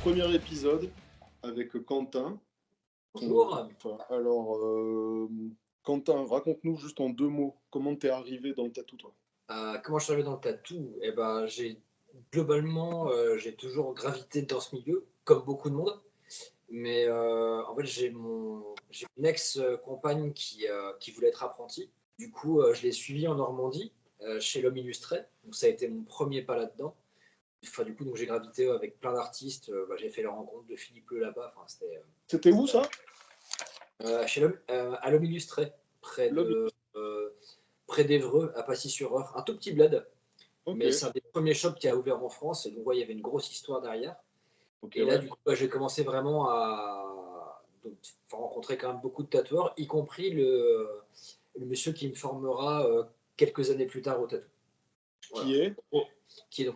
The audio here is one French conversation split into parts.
premier épisode avec Quentin. Bonjour. Quentin, raconte-nous juste en 2 mots, comment t'es arrivé dans le tatou, toi? Comment je suis arrivé dans le tatou? Eh ben, j'ai toujours gravité dans ce milieu, comme beaucoup de monde. Mais en fait, j'ai une ex-compagne qui voulait être apprentie. Du coup, je l'ai suivie en Normandie, chez l'Homme Illustré. Donc, ça a été mon premier pas là-dedans. Enfin, du coup, donc, j'ai gravité avec plein d'artistes. J'ai fait la rencontre de Philippe Le là-bas. Enfin, C'était où ça? à l'Homme Illustré, L'homme. euh, près d'Évreux, à Passy-sur-Eure. Un tout petit bled. Ok, Mais c'est un des premiers shops qui a ouvert en France, et donc ouais, il y avait une grosse histoire derrière. ok, Et là, ouais. du coup, j'ai commencé vraiment à rencontrer quand même beaucoup de tatoueurs, y compris le monsieur qui me formera quelques années plus tard au tatou. Qui Voilà. est? Oh, qui est donc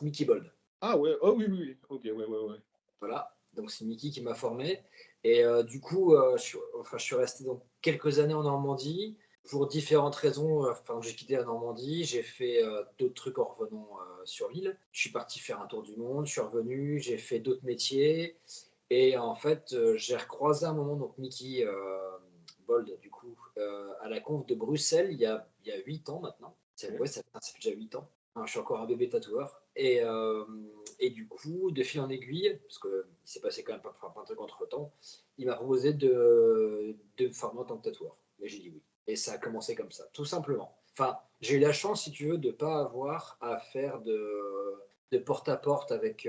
Mickey Bold. Ah ouais, oh oui, oui, oui. Ok, ouais, ouais, ouais. Voilà. Donc c'est Mickey qui m'a formé. Et du coup, je suis resté donc quelques années en Normandie pour différentes raisons. J'ai quitté la Normandie, j'ai fait d'autres trucs en revenant sur l'île. Je suis parti faire un tour du monde, je suis revenu, j'ai fait d'autres métiers. Et en fait, j'ai recroisé à un moment donc Mickey Bold, du coup, à la conf de Bruxelles il y a 8 ans maintenant. Ok. Ouais, ça fait déjà 8 ans. Hein, je suis encore un bébé tatoueur. Et du coup, de fil en aiguille, parce qu'il s'est passé quand même plein de trucs entre temps, il m'a proposé de me former en tant que tatoueur. Et j'ai dit oui. Et ça a commencé comme ça, tout simplement. Enfin, j'ai eu la chance, si tu veux, de ne pas avoir à faire de porte-à-porte avec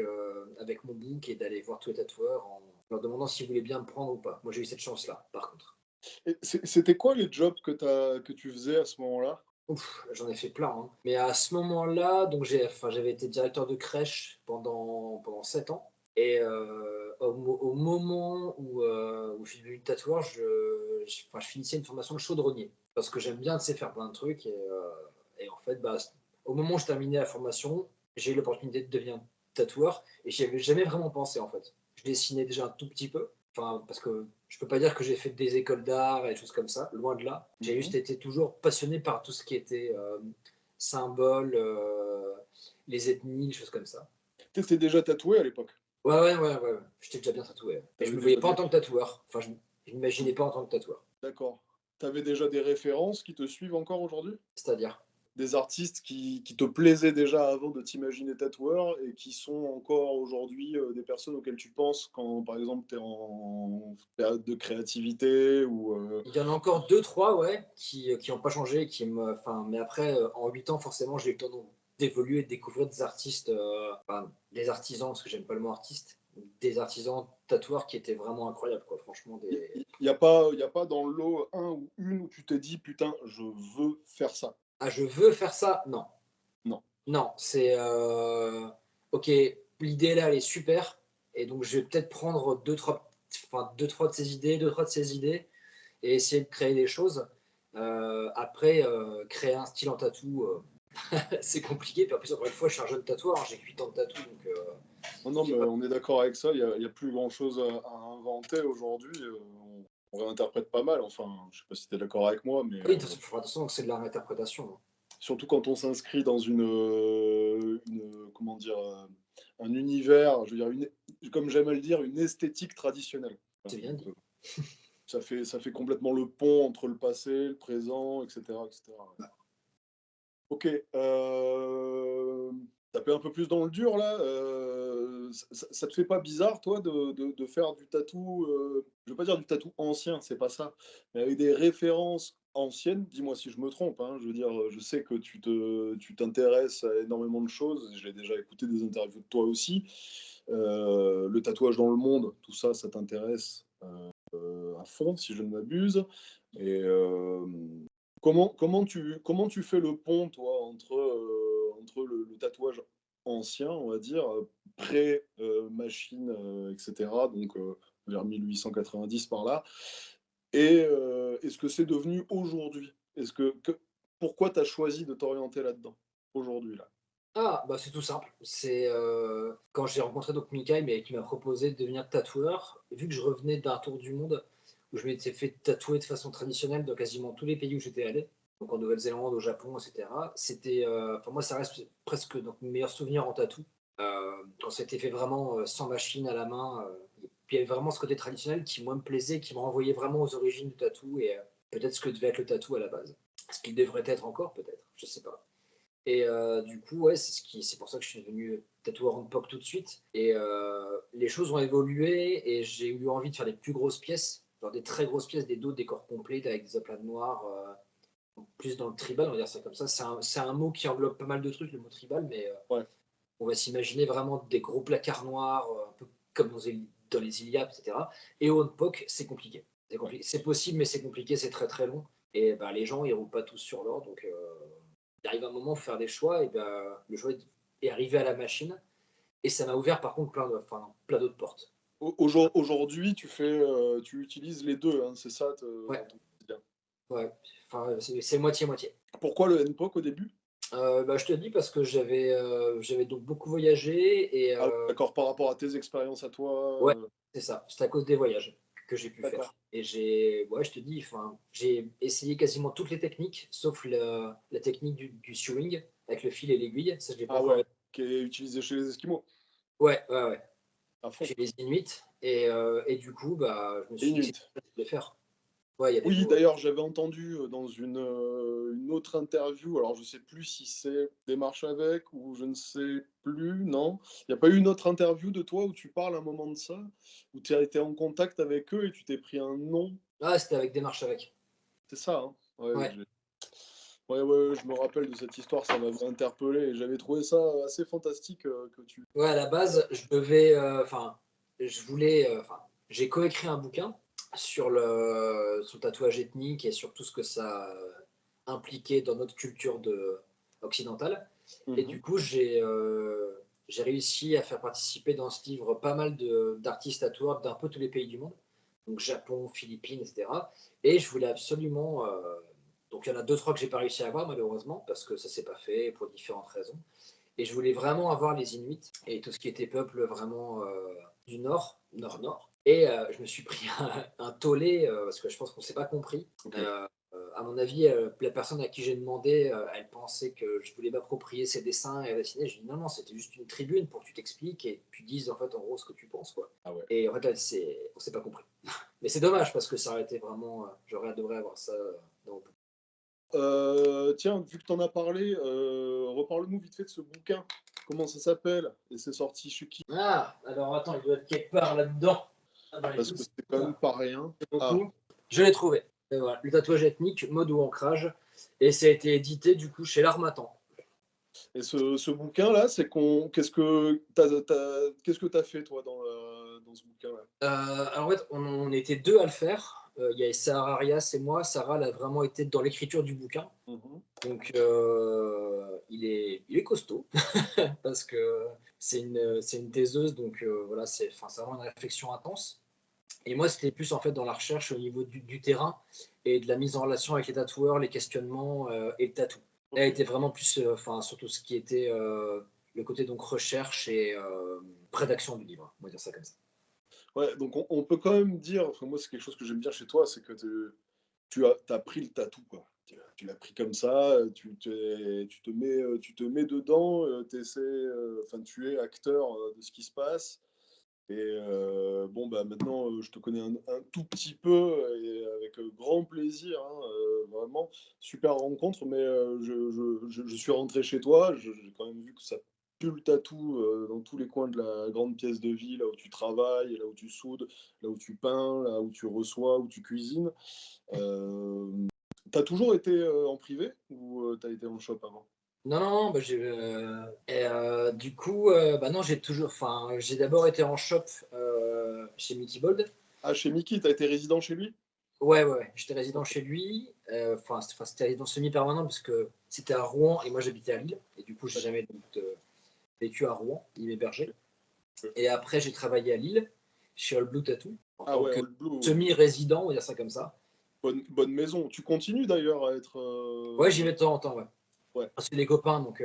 mon book et d'aller voir tous les tatoueurs en leur demandant s'ils voulaient bien me prendre ou pas. Moi, j'ai eu cette chance-là, par contre. Et c'était quoi les jobs que tu faisais à ce moment-là? Ouf, j'en ai fait plein, hein. Mais à ce moment-là, donc j'avais été directeur de crèche pendant 7 ans. Et au moment où je suis devenu tatoueur, je finissais une formation de chaudronnier. Parce que j'aime bien, tu sais, faire plein de trucs. Et en fait, au moment où je terminais la formation, j'ai eu l'opportunité de devenir tatoueur. Et j'y avais jamais vraiment pensé, en fait. Je dessinais déjà un tout petit peu. Enfin, parce que je peux pas dire que j'ai fait des écoles d'art et des choses comme ça, loin de là. J'ai Mhm. juste été toujours passionné par tout ce qui était symboles, les ethnies, des choses comme ça. T'étais déjà tatoué à l'époque? Ouais, ouais, ouais, ouais, ouais. J'étais déjà bien tatoué. Mais je T'avais me voyais déjà pas en des... tant que tatoueur. Je m'imaginais pas en tant que tatoueur. D'accord. T'avais déjà des références qui te suivent encore aujourd'hui? C'est-à-dire, Des artistes qui te plaisaient déjà avant de t'imaginer tatoueur et qui sont encore aujourd'hui des personnes auxquelles tu penses quand, par exemple, tu es en période de créativité ou... il y en a encore deux, trois, ouais, qui ont pas changé, mais après, en 8 ans, forcément, j'ai eu le temps d'évoluer et de découvrir des artistes, des artisans, parce que j'aime pas le mot artiste, des artisans tatoueurs qui étaient vraiment incroyables, quoi. Franchement, Il n'y a pas dans le lot un ou une où tu t'es dit, putain, je veux faire ça. Ah, je veux faire ça? Non. Non. Non, ok, l'idée là, elle est super. Et donc, je vais peut-être prendre deux, trois de ces idées, deux, trois de ces idées, et essayer de créer des choses. Après, créer un style en tatou, c'est compliqué. Puis en plus, encore une fois, je suis un jeune tatoueur, hein, j'ai 8 ans de tatou, Non, non, j'ai mais pas. on est d'accord avec ça. Il y a plus grand-chose à inventer aujourd'hui. On réinterprète pas mal. Enfin, je sais pas si tu es d'accord avec moi, mais Oui, de toute façon, il faut faire attention, donc c'est de la réinterprétation, hein. surtout quand on s'inscrit dans comment dire, un univers, je veux dire, comme j'aime à le dire, une esthétique traditionnelle. Voilà, C'est bien donc, dit. ça fait complètement le pont entre le passé, le présent, etc., etc. Ok, taper un peu plus dans le dur là. Ça te fait pas bizarre, toi, de faire du tatou, je veux pas dire du tatou ancien, c'est pas ça, mais avec des références anciennes? Dis-moi si je me trompe, hein. Je veux dire, je sais que tu t'intéresses à énormément de choses. J'ai déjà écouté des interviews de toi aussi. Le tatouage dans le monde, tout ça, ça t'intéresse à fond, si je ne m'abuse. Et comment tu fais le pont, toi, entre le tatouage ancien, on va dire, pré-machine, etc., donc vers 1890 par là, et ce que c'est devenu aujourd'hui? Pourquoi tu as choisi de t'orienter là-dedans, aujourd'hui, là? Ah, bah c'est tout simple. C'est quand j'ai rencontré donc Mikaï, mais qui m'a proposé de devenir tatoueur, vu que je revenais d'un tour du monde où je m'étais fait tatouer de façon traditionnelle dans quasiment tous les pays où j'étais allé, donc en Nouvelle-Zélande, au Japon, etc. Pour moi, ça reste presque donc mes meilleurs souvenirs en tatou. quand c'était fait vraiment sans machine à la main. Puis il y avait vraiment ce côté traditionnel qui, moi, me plaisait, qui me renvoyait vraiment aux origines du tatou et peut-être ce que devait être le tatou à la base. Ce qu'il devrait être encore, peut-être, je sais pas. Et du coup, ouais, c'est pour ça que je suis devenu tatoueur en POC tout de suite. Et les choses ont évolué et j'ai eu envie de faire des plus grosses pièces, genre des très grosses pièces, des dos, des corps complets avec des aplats noirs, plus dans le tribal, on va dire ça comme ça. C'est un mot qui englobe pas mal de trucs, le mot tribal, mais Ouais. on va s'imaginer vraiment des gros placards noirs, un peu comme dans les Iliades, etc. Et au POC, c'est compliqué. C'est possible, mais c'est compliqué, c'est très très long. Et bah, les gens, ils roulent pas tous sur l'or, donc il arrive un moment, faire des choix, et ben, le choix est arrivé à la machine, et ça m'a ouvert par contre plein d'autres portes. Aujourd'hui, tu utilises les deux, hein, c'est ça Ouais, dans ton quotidien. ouais, enfin, c'est moitié-moitié. Pourquoi le NPOC au début? Bah, je te dis parce que j'avais donc beaucoup voyagé, et Ah, d'accord, par rapport à tes expériences à toi. ouais, c'est ça, c'est à cause des voyages que j'ai pu D'accord. faire. Et ouais, je te dis, j'ai essayé quasiment toutes les techniques, sauf la technique du sewing, avec le fil et l'aiguille, ça je l'ai pas Ah encore. ouais, qui est utilisé chez les Esquimaux, Ouais, à fond. chez les Inuits, et du coup, bah, je me suis dit que Inuit. c'était facile de les faire. Ouais, il y a des Oui, mots. d'ailleurs, j'avais entendu dans une autre interview, alors je sais plus si c'est Démarche avec ou je ne sais plus, non. Il n'y a pas eu une autre interview de toi où tu parles un moment de ça, où tu as été en contact avec eux et tu t'es pris un nom, Ah, c'était avec Démarche avec. c'est ça, hein? Ouais, Ouais. ouais, je me rappelle de cette histoire, ça m'avait interpellé et j'avais trouvé ça assez fantastique que tu. Ouais, à la base, je devais. Je voulais. J'ai coécrit un bouquin sur le tatouage ethnique et sur tout ce que ça impliquait dans notre culture occidentale. Et du Mhm. coup, j'ai réussi à faire participer dans ce livre pas mal d'artistes tatoueurs d'un peu tous les pays du monde, donc Japon, Philippines, etc. Et je voulais absolument. Donc il y en a deux, trois que j'ai pas réussi à avoir malheureusement parce que ça s'est pas fait pour différentes raisons. Et je voulais vraiment avoir les Inuits et tout ce qui était peuple vraiment du nord, nord-nord. Et je me suis pris un tollé parce que je pense qu'on ne s'est pas compris. Ok. À mon avis, la personne à qui j'ai demandé, elle pensait que je voulais m'approprier ses dessins et dessiner. Je lui ai dit non, non, c'était juste une tribune pour que tu t'expliques et tu dises en fait en gros ce que tu penses. Quoi. Ah ouais. Et en fait, on ne s'est pas compris. Mais c'est dommage parce que ça aurait été vraiment. J'aurais adoré avoir ça dans mon. Tiens, vu que tu en as parlé, reparle-nous vite fait de ce bouquin. Comment ça s'appelle? Et c'est sorti chez qui? Ah, alors attends, il doit être quelque part là-dedans. Ah, dans les Parce trucs, que c'est c'est quand même ça. pas rien. Ah, Beaucoup. Je l'ai trouvé. Et voilà, le tatouage ethnique, mode ou ancrage. Et ça a été édité du coup chez l'Harmattan. et ce bouquin-là, qu'est-ce que t'as fait toi dans ce bouquin-là? Alors en fait, on était deux à le faire. Il y avait Sarah Arias et moi. Sarah, elle a vraiment été dans l'écriture du bouquin. Mhm. Donc il est costaud parce que c'est une thèseuse. Donc voilà, c'est vraiment une réflexion intense. Et moi, c'était plus en fait dans la recherche au niveau du terrain et de la mise en relation avec les tatoueurs, les questionnements et le tatou. Elle Ok. était vraiment plus, sur tout ce qui était le côté donc recherche et rédaction du livre, on va dire ça comme ça. Ouais, donc on peut quand même dire, enfin, moi c'est quelque chose que j'aime bien chez toi, c'est que t'as pris le tatou, quoi. Tu l'as pris comme ça, tu te mets dedans, enfin, tu es acteur de ce qui se passe. Et bon, bah maintenant, je te connais un tout petit peu et avec grand plaisir, hein, vraiment. Super rencontre, mais je suis rentré chez toi, j'ai quand même vu que ça pue le tatou dans tous les coins de la grande pièce de vie, là où tu travailles, là où tu soudes, là où tu peins, là où tu reçois, où tu cuisines. Euh, T'as toujours été en privé ou t'as été en shop avant? Non, non, non, bah, du coup, bah non, j'ai d'abord été en shop chez Mickey Bold. Ah, chez Mickey, t'as été résident chez lui? Ouais, j'étais résident Ok. chez lui. C'était résident semi-permanent parce que c'était à Rouen et moi j'habitais à Lille. Et du coup, j'ai D'accord. jamais vécu à Rouen, il m'hébergeait. Ok. Et après, j'ai travaillé à Lille, chez All Blue Tattoo, en Ah tant ouais, que All Blue, semi-résident, on va dire ça comme ça. bonne maison. Tu continues d'ailleurs à être. Ouais, j'y vais de temps en temps, ouais. Ouais, C'est des copains, donc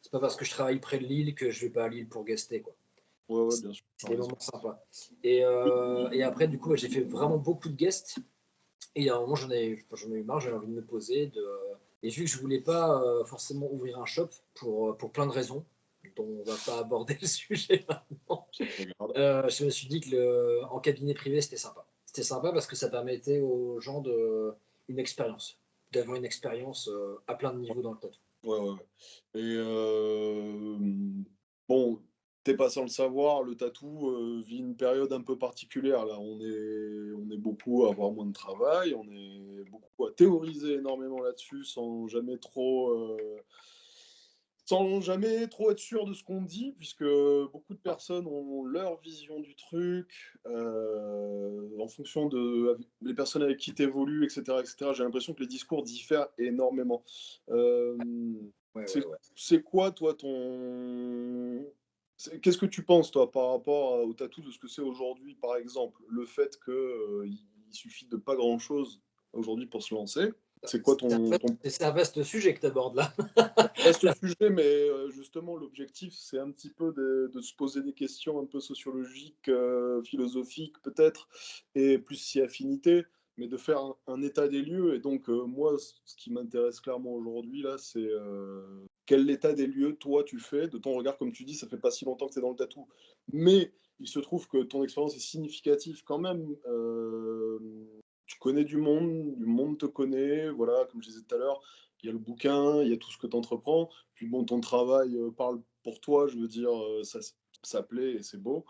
c'est pas parce que je travaille près de Lille que je vais pas à Lille pour guester, quoi. ouais, C'est bien sûr. c'est T'as des raison. moments sympas. Et après, du coup, ouais, j'ai fait vraiment beaucoup de guests. Et il y a un moment, j'en ai eu marre, j'avais envie de me poser. Et vu que je voulais pas forcément ouvrir un shop pour plein de raisons, on va pas aborder le sujet maintenant. Regarde. Je me suis dit que en cabinet privé, c'était sympa. C'était sympa parce que ça permettait aux gens d'avoir une expérience à plein de niveaux dans le tatou. Ouais, ouais, ouais. Et bon, t'es pas sans le savoir, le tatou vit une période un peu particulière là. On est beaucoup à avoir moins de travail, on est beaucoup à théoriser énormément là-dessus sans jamais trop être sûr de ce qu'on dit, puisque beaucoup de personnes ont leur vision du truc, en fonction les personnes avec qui tu évolues, etc., etc. J'ai l'impression que les discours diffèrent énormément. Euh, Ouais, c'est ouais, ouais. c'est quoi, toi, Qu'est-ce que tu penses, toi, par rapport au tatou de ce que c'est aujourd'hui, par exemple? Le fait qu'il suffit de pas grand-chose aujourd'hui pour se lancer. C'est quoi ton C'est un vaste sujet que tu abordes là. vaste sujet, mais justement, l'objectif, c'est un petit peu de se poser des questions un peu sociologiques, philosophiques peut-être, et plus si affinité, mais de faire un état des lieux. Et donc, moi, ce qui m'intéresse clairement aujourd'hui, là, c'est quel état des lieux, toi, tu fais, de ton regard, comme tu dis, ça fait pas si longtemps que tu es dans le tatou, mais il se trouve que ton expérience est significative quand même. Tu connais du monde te connaît, voilà, comme je disais tout à l'heure, il y a le bouquin, il y a tout ce que tu entreprends. Puis bon, ton travail parle pour toi, je veux dire, ça plaît et c'est beau.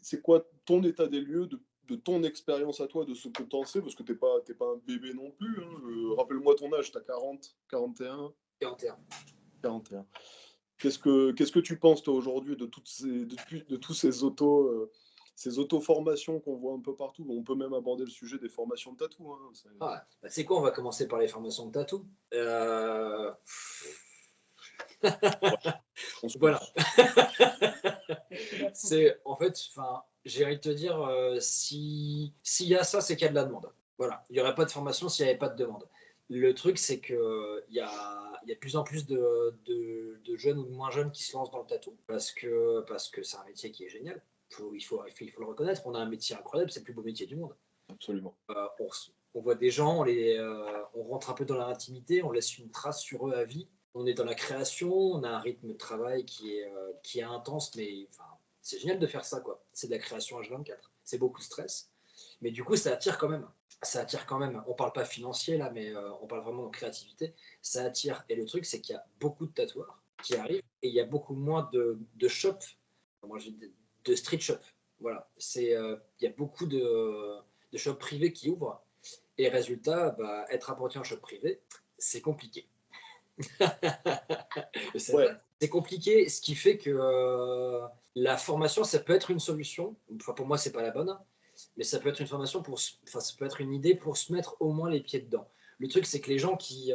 C'est quoi ton état des lieux de ton expérience à toi, de ce que tu en sais, parce que t'es pas un bébé non plus. Hein. Rappelle-moi ton âge, tu as 40, 41, 41. 41. Qu'est-ce que tu penses, toi, aujourd'hui, de tous ces auto-formations qu'on voit un peu partout? On peut même aborder le sujet des formations de tatou. Hein. Ah, bah, c'est quoi, on va commencer par les formations de tatou. On se Voilà. pousse. C'est en fait, enfin, j'ai envie de te dire, s'il y a ça, c'est qu'il y a de la demande. Voilà, il y aurait pas de formation s'il y avait pas de demande. Le truc, c'est que il y a de plus en plus de jeunes ou de moins jeunes qui se lancent dans le tatou parce que c'est un métier qui est génial. Il faut le reconnaître. On a un métier incroyable, c'est le plus beau métier du monde. Absolument. On voit des gens, on rentre un peu dans leur intimité, on laisse une trace sur eux à vie. On est dans la création, on a un rythme de travail qui est intense, mais enfin, c'est génial de faire ça, quoi. C'est de la création H24. C'est beaucoup de stress, mais du coup, ça attire quand même. Ça attire quand même. On parle pas financier là, mais on parle vraiment de créativité. Ça attire. Et le truc, c'est qu'il y a beaucoup de tatoueurs qui arrivent et il y a beaucoup moins de shops, moi, de street shop. Voilà. Il y a beaucoup de shops privés qui ouvrent. Et résultat, bah, être apprenti en shop privé, c'est compliqué. C'est Ouais, vrai. C'est compliqué, ce qui fait que la formation, ça peut être une solution. Enfin, pour moi, c'est pas la bonne, hein, mais ça peut être une formation enfin, ça peut être une idée pour se mettre au moins les pieds dedans. Le truc, c'est que les gens qui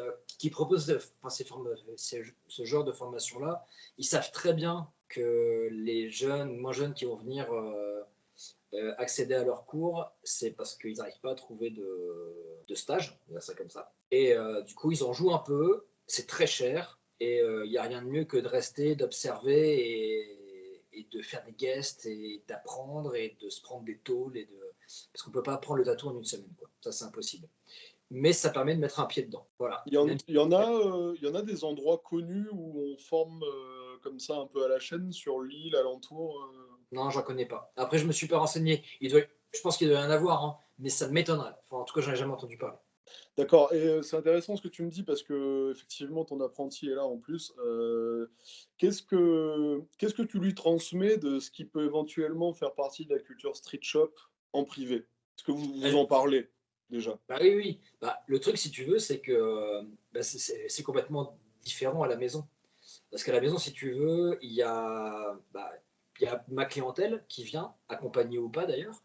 proposent enfin, ce genre de formation-là, ils savent très bien que les jeunes, moins jeunes qui vont venir accéder à leurs cours, c'est parce qu'ils n'arrivent pas à trouver de stage, on va dire ça comme ça. Et du coup, ils en jouent un peu, c'est très cher, et il n'y a rien de mieux que de rester, d'observer et de faire des guests et d'apprendre et de se prendre des tôles parce qu'on ne peut pas apprendre le tatou en une semaine, quoi. Ça, c'est impossible. Mais ça permet de mettre un pied dedans. Voilà. Même il y en a des endroits connus où on forme comme ça un peu à la chaîne sur l'île alentour. Non, j'en connais pas. Après, je me suis pas renseigné. Je pense qu'il doit y en avoir, hein, mais ça m'étonnerait. Enfin, en tout cas, j'en ai jamais entendu parler. D'accord. Et c'est intéressant ce que tu me dis parce que effectivement ton apprenti est là en plus. Qu'est-ce que tu lui transmets de ce qui peut éventuellement faire partie de la culture street shop en privé? Est-ce que vous en parlez déjà? Bah oui, oui. Bah, le truc, si tu veux, c'est que bah, c'est complètement différent à la maison. Parce qu'à la maison, si tu veux, il y a ma clientèle qui vient, accompagnée ou pas d'ailleurs.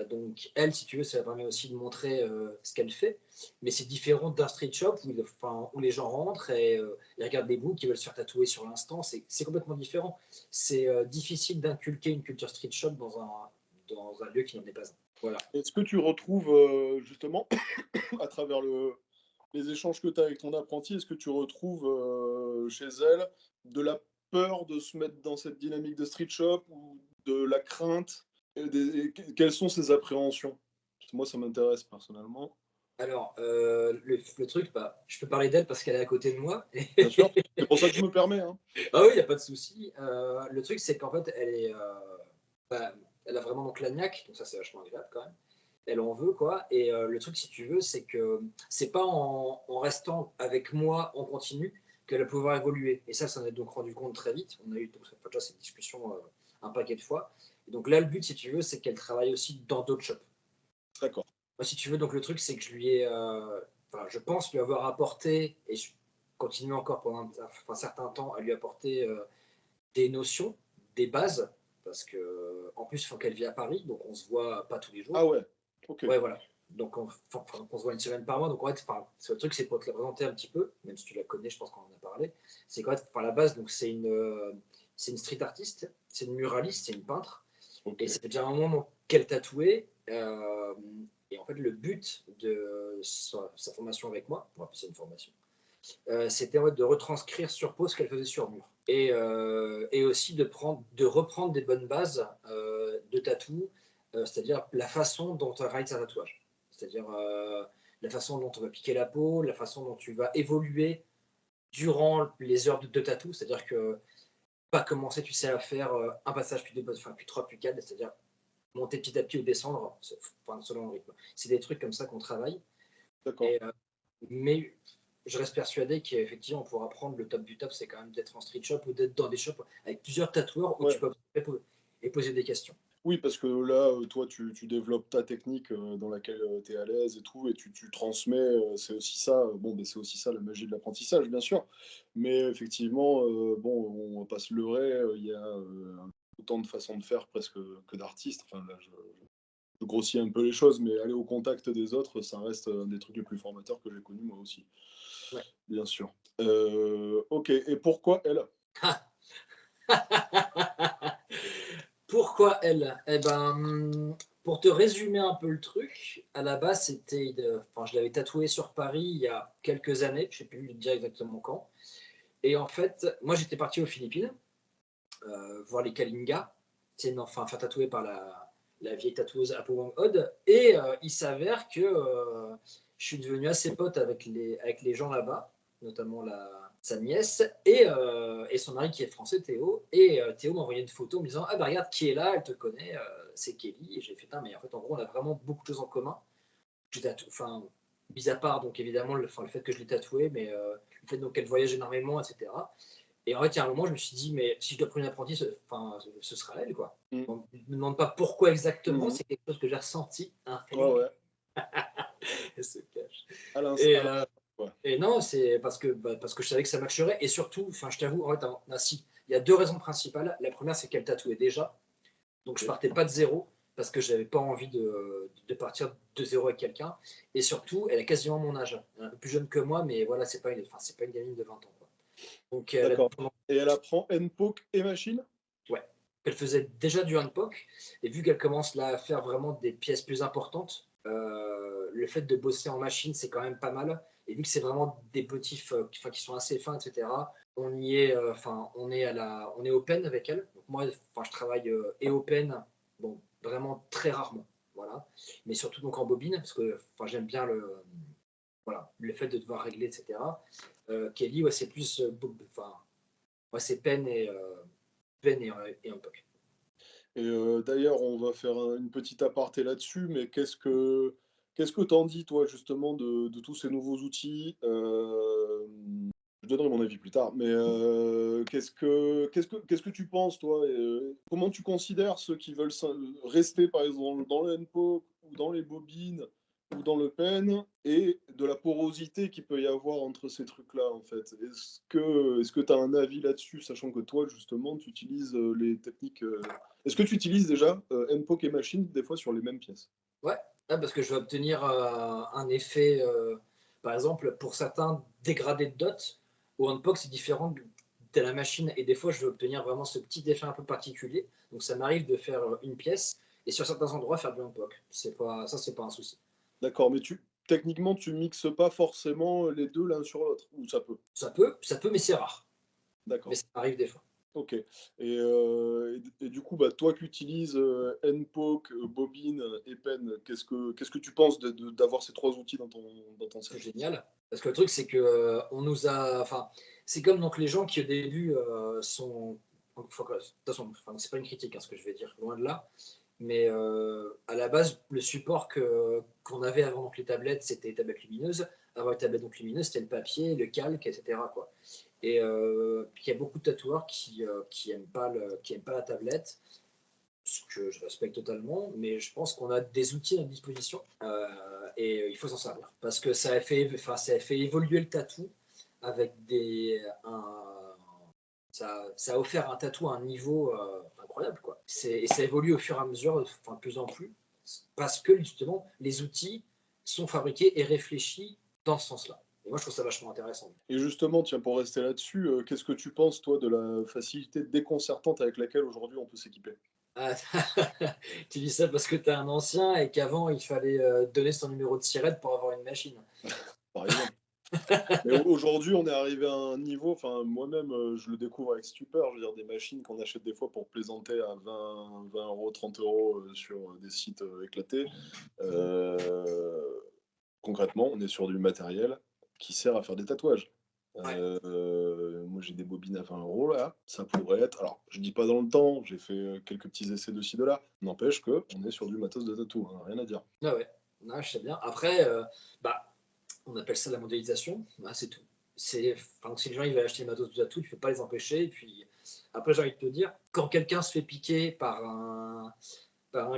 Donc, elle, si tu veux, ça permet aussi de montrer ce qu'elle fait. Mais c'est différent d'un street shop où les gens rentrent et ils regardent des boucs, ils veulent se faire tatouer sur l'instant. C'est complètement différent. C'est difficile d'inculquer une culture street shop dans un lieu qui n'en est pas un. Voilà. Est-ce que tu retrouves justement à travers les échanges que tu as avec ton apprenti, est-ce que tu retrouves chez elle de la peur de se mettre dans cette dynamique de street shop ou de la crainte? Quelles sont ses appréhensions? Moi, ça m'intéresse personnellement. Alors, le truc, bah, je peux parler d'elle parce qu'elle est à côté de moi. Bien sûr. C'est pour ça que je me permets, hein. Ah oui, il y a pas de souci. Le truc, c'est qu'en fait, bah, elle a vraiment donc l'agnac, donc ça, c'est vachement agréable quand même. Elle en veut, quoi. Et le truc, si tu veux, c'est que c'est pas en restant avec moi en continu qu'elle va pouvoir évoluer. Et ça s'en est donc rendu compte très vite. On a eu donc, déjà cette discussion un paquet de fois. Et donc là, le but, si tu veux, c'est qu'elle travaille aussi dans d'autres shops. D'accord. Moi, si tu veux, donc le truc, c'est que je lui ai, enfin, je pense lui avoir apporté, et je continue encore pendant un certain temps à lui apporter des notions, des bases, parce que en plus, il faut qu'elle vit à Paris, donc on se voit pas tous les Ah jours. ouais, ok. Ouais, voilà. Donc on se voit une semaine par mois. Donc en fait, enfin, le truc, c'est pour te la présenter un petit peu, même si tu la connais, je pense qu'on en a parlé. C'est qu'en fait, par la base, donc c'est une street artiste, c'est une muraliste, c'est une peintre. Ok. Et ça fait déjà un moment qu'elle tatouait. Et en fait, le but de sa formation avec moi, on va appeler ça une formation, c'était en fait de retranscrire sur peau ce qu'elle faisait sur mur. Et aussi de reprendre des bonnes bases de tatou, c'est-à-dire la façon dont on réalise un tatouage. C'est-à-dire la façon dont on va piquer la peau, la façon dont tu vas évoluer durant les heures de tatou, c'est-à-dire que pas commencer, tu sais, à faire un passage, puis deux, enfin, puis trois, puis quatre, c'est-à-dire monter petit à petit ou descendre, enfin, selon le rythme. C'est des trucs comme ça qu'on travaille. D'accord. Et, mais je reste persuadé qu'effectivement, on pourra prendre le top du top, c'est quand même d'être en street shop ou d'être dans des shops avec plusieurs tatoueurs où tu Ouais. peux et poser des questions. Oui, parce que là, toi, tu développes ta technique dans laquelle tu es à l'aise et tout, et tu transmets, c'est aussi ça, bon, ben, c'est aussi ça la magie de l'apprentissage, bien sûr. Mais effectivement, bon, on va pas se leurrer, il y a autant de façons de faire presque que d'artistes. Enfin, là, je grossis un peu les choses, mais aller au contact des autres, ça reste un des trucs les plus formateurs que j'ai connus moi aussi, Ouais. bien sûr. Ok, et pourquoi elle? Pourquoi elle? Eh ben, pour te résumer un peu le truc, à la base, enfin, je l'avais tatoué sur Paris il y a quelques années, je ne sais plus le dire exactement quand. Et en fait, moi, j'étais parti aux Philippines, voir les Kalinga, c'est enfin tatoué par la vieille tatoueuse Apo Wang Od. Et il s'avère que je suis devenu assez pote avec les gens là-bas, notamment sa nièce et son mari qui est français, Théo. Et Théo m'a envoyé une photo en me disant: ah bah regarde qui est là, elle te connaît, c'est Kelly. Et j'ai fait: mais en fait, en gros, on a vraiment beaucoup de choses en commun. Enfin, mis à part donc évidemment le fait que je l'ai tatoué, mais le fait donc qu'elle voyage énormément, etc. Et en fait, il y a un moment, je me suis dit: mais si je dois prendre une apprentie, enfin, ce sera elle, quoi. Mm. Donc, ne me demande pas pourquoi exactement, Mhm. c'est quelque chose que j'ai ressenti, un Ouais, feeling. ouais, Elle se cache. à Et, l'instant, ouais. et non, c'est parce que je savais que ça matcherait. Et surtout, enfin, je t'avoue, en fait, si, il y a deux raisons principales. La première, c'est qu'elle tatouait déjà. Donc, je Ok. partais pas de zéro parce que j'avais pas envie de partir de zéro avec quelqu'un. Et surtout, elle a quasiment mon âge. Elle est un peu plus jeune que moi, mais voilà, c'est pas une gamine de 20 ans, quoi. Donc, D'accord. Et elle apprend NPOC et machine? ouais, elle faisait déjà du handpoke, et vu qu'elle commence là à faire vraiment des pièces plus importantes, le fait de bosser en machine, c'est quand même pas mal. Et vu que c'est vraiment des motifs qui sont assez fins, etc., on y est, enfin, on est open avec elle. Donc moi, enfin, je travaille et open, bon, vraiment très rarement, voilà. Mais surtout donc en bobine, parce que, enfin, j'aime bien voilà, le fait de devoir régler, etc. Kelly, ouais, c'est plus, enfin, ouais, c'est peine et handpoke. Et d'ailleurs, on va faire une petite aparté là-dessus, mais qu'est-ce que t'en dis, toi, justement, de tous ces nouveaux outils? Je donnerai mon avis plus tard, mais qu'est-ce que tu penses, toi? Et, comment tu considères ceux qui veulent rester, par exemple, dans le NPO ou dans les bobines ou dans le pen et de la porosité qu'il peut y avoir entre ces trucs-là, en fait? Est-ce que tu as un avis là-dessus, sachant que toi, justement, tu utilises les techniques. Est-ce que tu utilises déjà NPOC et machine des fois sur les mêmes pièces? Ouais, parce que je vais obtenir un effet, par exemple, pour certains dégradés de dot, au handpoke, c'est différent de la machine. Et des fois, je vais obtenir vraiment ce petit effet un peu particulier. Donc, ça m'arrive de faire une pièce et sur certains endroits faire du handpoke. C'est pas un souci. D'accord, mais techniquement, tu mixes pas forcément les deux l'un sur l'autre, ou ça peut? Ça peut, mais c'est rare. Mais D'accord. ça arrive des fois. Ok. Et du coup, bah, toi qui utilises Npoke, Bobine et Pen, qu'est-ce que tu penses d'avoir ces trois outils dans ton C'est set? génial. Parce que le truc, c'est que on nous a. Enfin, c'est comme donc les gens qui au début sont. De toute façon, enfin, c'est pas une critique, hein, ce que je vais dire, loin de là. Mais à la base, le support qu'on avait avant donc, les tablettes, c'était les tablettes lumineuses. Avant les tablettes donc, lumineuses, c'était le papier, le calque, etc. Quoi. Et puis il y a beaucoup de tatoueurs qui aiment pas la tablette, ce que je respecte totalement, mais je pense qu'on a des outils à disposition et il faut s'en servir parce que ça a fait évoluer le tatou avec ça a offert un tatou à un niveau incroyable quoi. Et ça évolue au fur et à mesure, enfin de plus en plus, parce que justement les outils sont fabriqués et réfléchis dans ce sens-là. Et moi je trouve ça vachement intéressant. Et justement, tiens, pour rester là-dessus, qu'est-ce que tu penses, toi, de la facilité déconcertante avec laquelle aujourd'hui on peut s'équiper? Ah, tu dis ça parce que tu es un ancien et qu'avant il fallait donner son numéro de sirette pour avoir une machine. Par exemple. Mais aujourd'hui, on est arrivé à un niveau, enfin, moi-même, je le découvre avec stupeur. Je veux dire, des machines qu'on achète des fois pour plaisanter à 20 euros, 30 euros sur des sites éclatés. Euh, Concrètement, on est sur du matériel qui sert à faire des tatouages. Ouais. Moi, j'ai des bobines à 20 euros là. Ça pourrait être. Alors, je dis pas dans le temps, j'ai fait quelques petits essais de ci, de là. N'empêche que on est sur du matos de tatou, hein, rien à dire. Ah ouais, non, je sais bien. Après, bah, on appelle ça la modélisation, bah, c'est tout. Enfin, si les gens ils veulent acheter le matos de tatou, tu ne peux pas les empêcher. Et puis après, j'ai envie de te dire, quand quelqu'un se fait piquer par un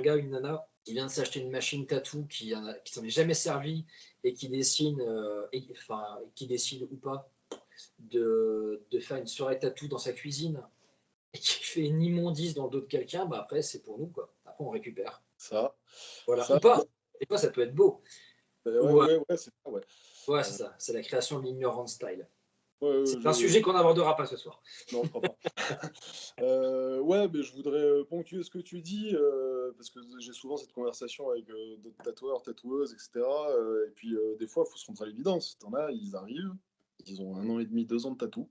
gars ou une nana qui vient de s'acheter une machine tatou qui s'en est jamais servi et qui dessine, enfin, qui décide ou pas de faire une soirée tatou dans sa cuisine et qui fait une immondice dans le dos de quelqu'un, bah après, c'est pour nous, quoi. Après, on récupère. Ça, Voilà. Ou ça, pas. Des fois, ça peut être beau. ouais, Ou, ouais, ouais, c'est ça, ouais. ouais, c'est ça. C'est la création de l'ignorant style. Ouais, C'est un sujet qu'on n'abordera pas ce soir. non, je crois pas. Ouais, mais je voudrais ponctuer ce que tu dis, parce que j'ai souvent cette conversation avec d'autres tatoueurs, tatoueuses, etc. Et puis, des fois, il faut se rendre à l'évidence. T'en as, ils arrivent, ils ont 1 an et demi, 2 ans de tatou,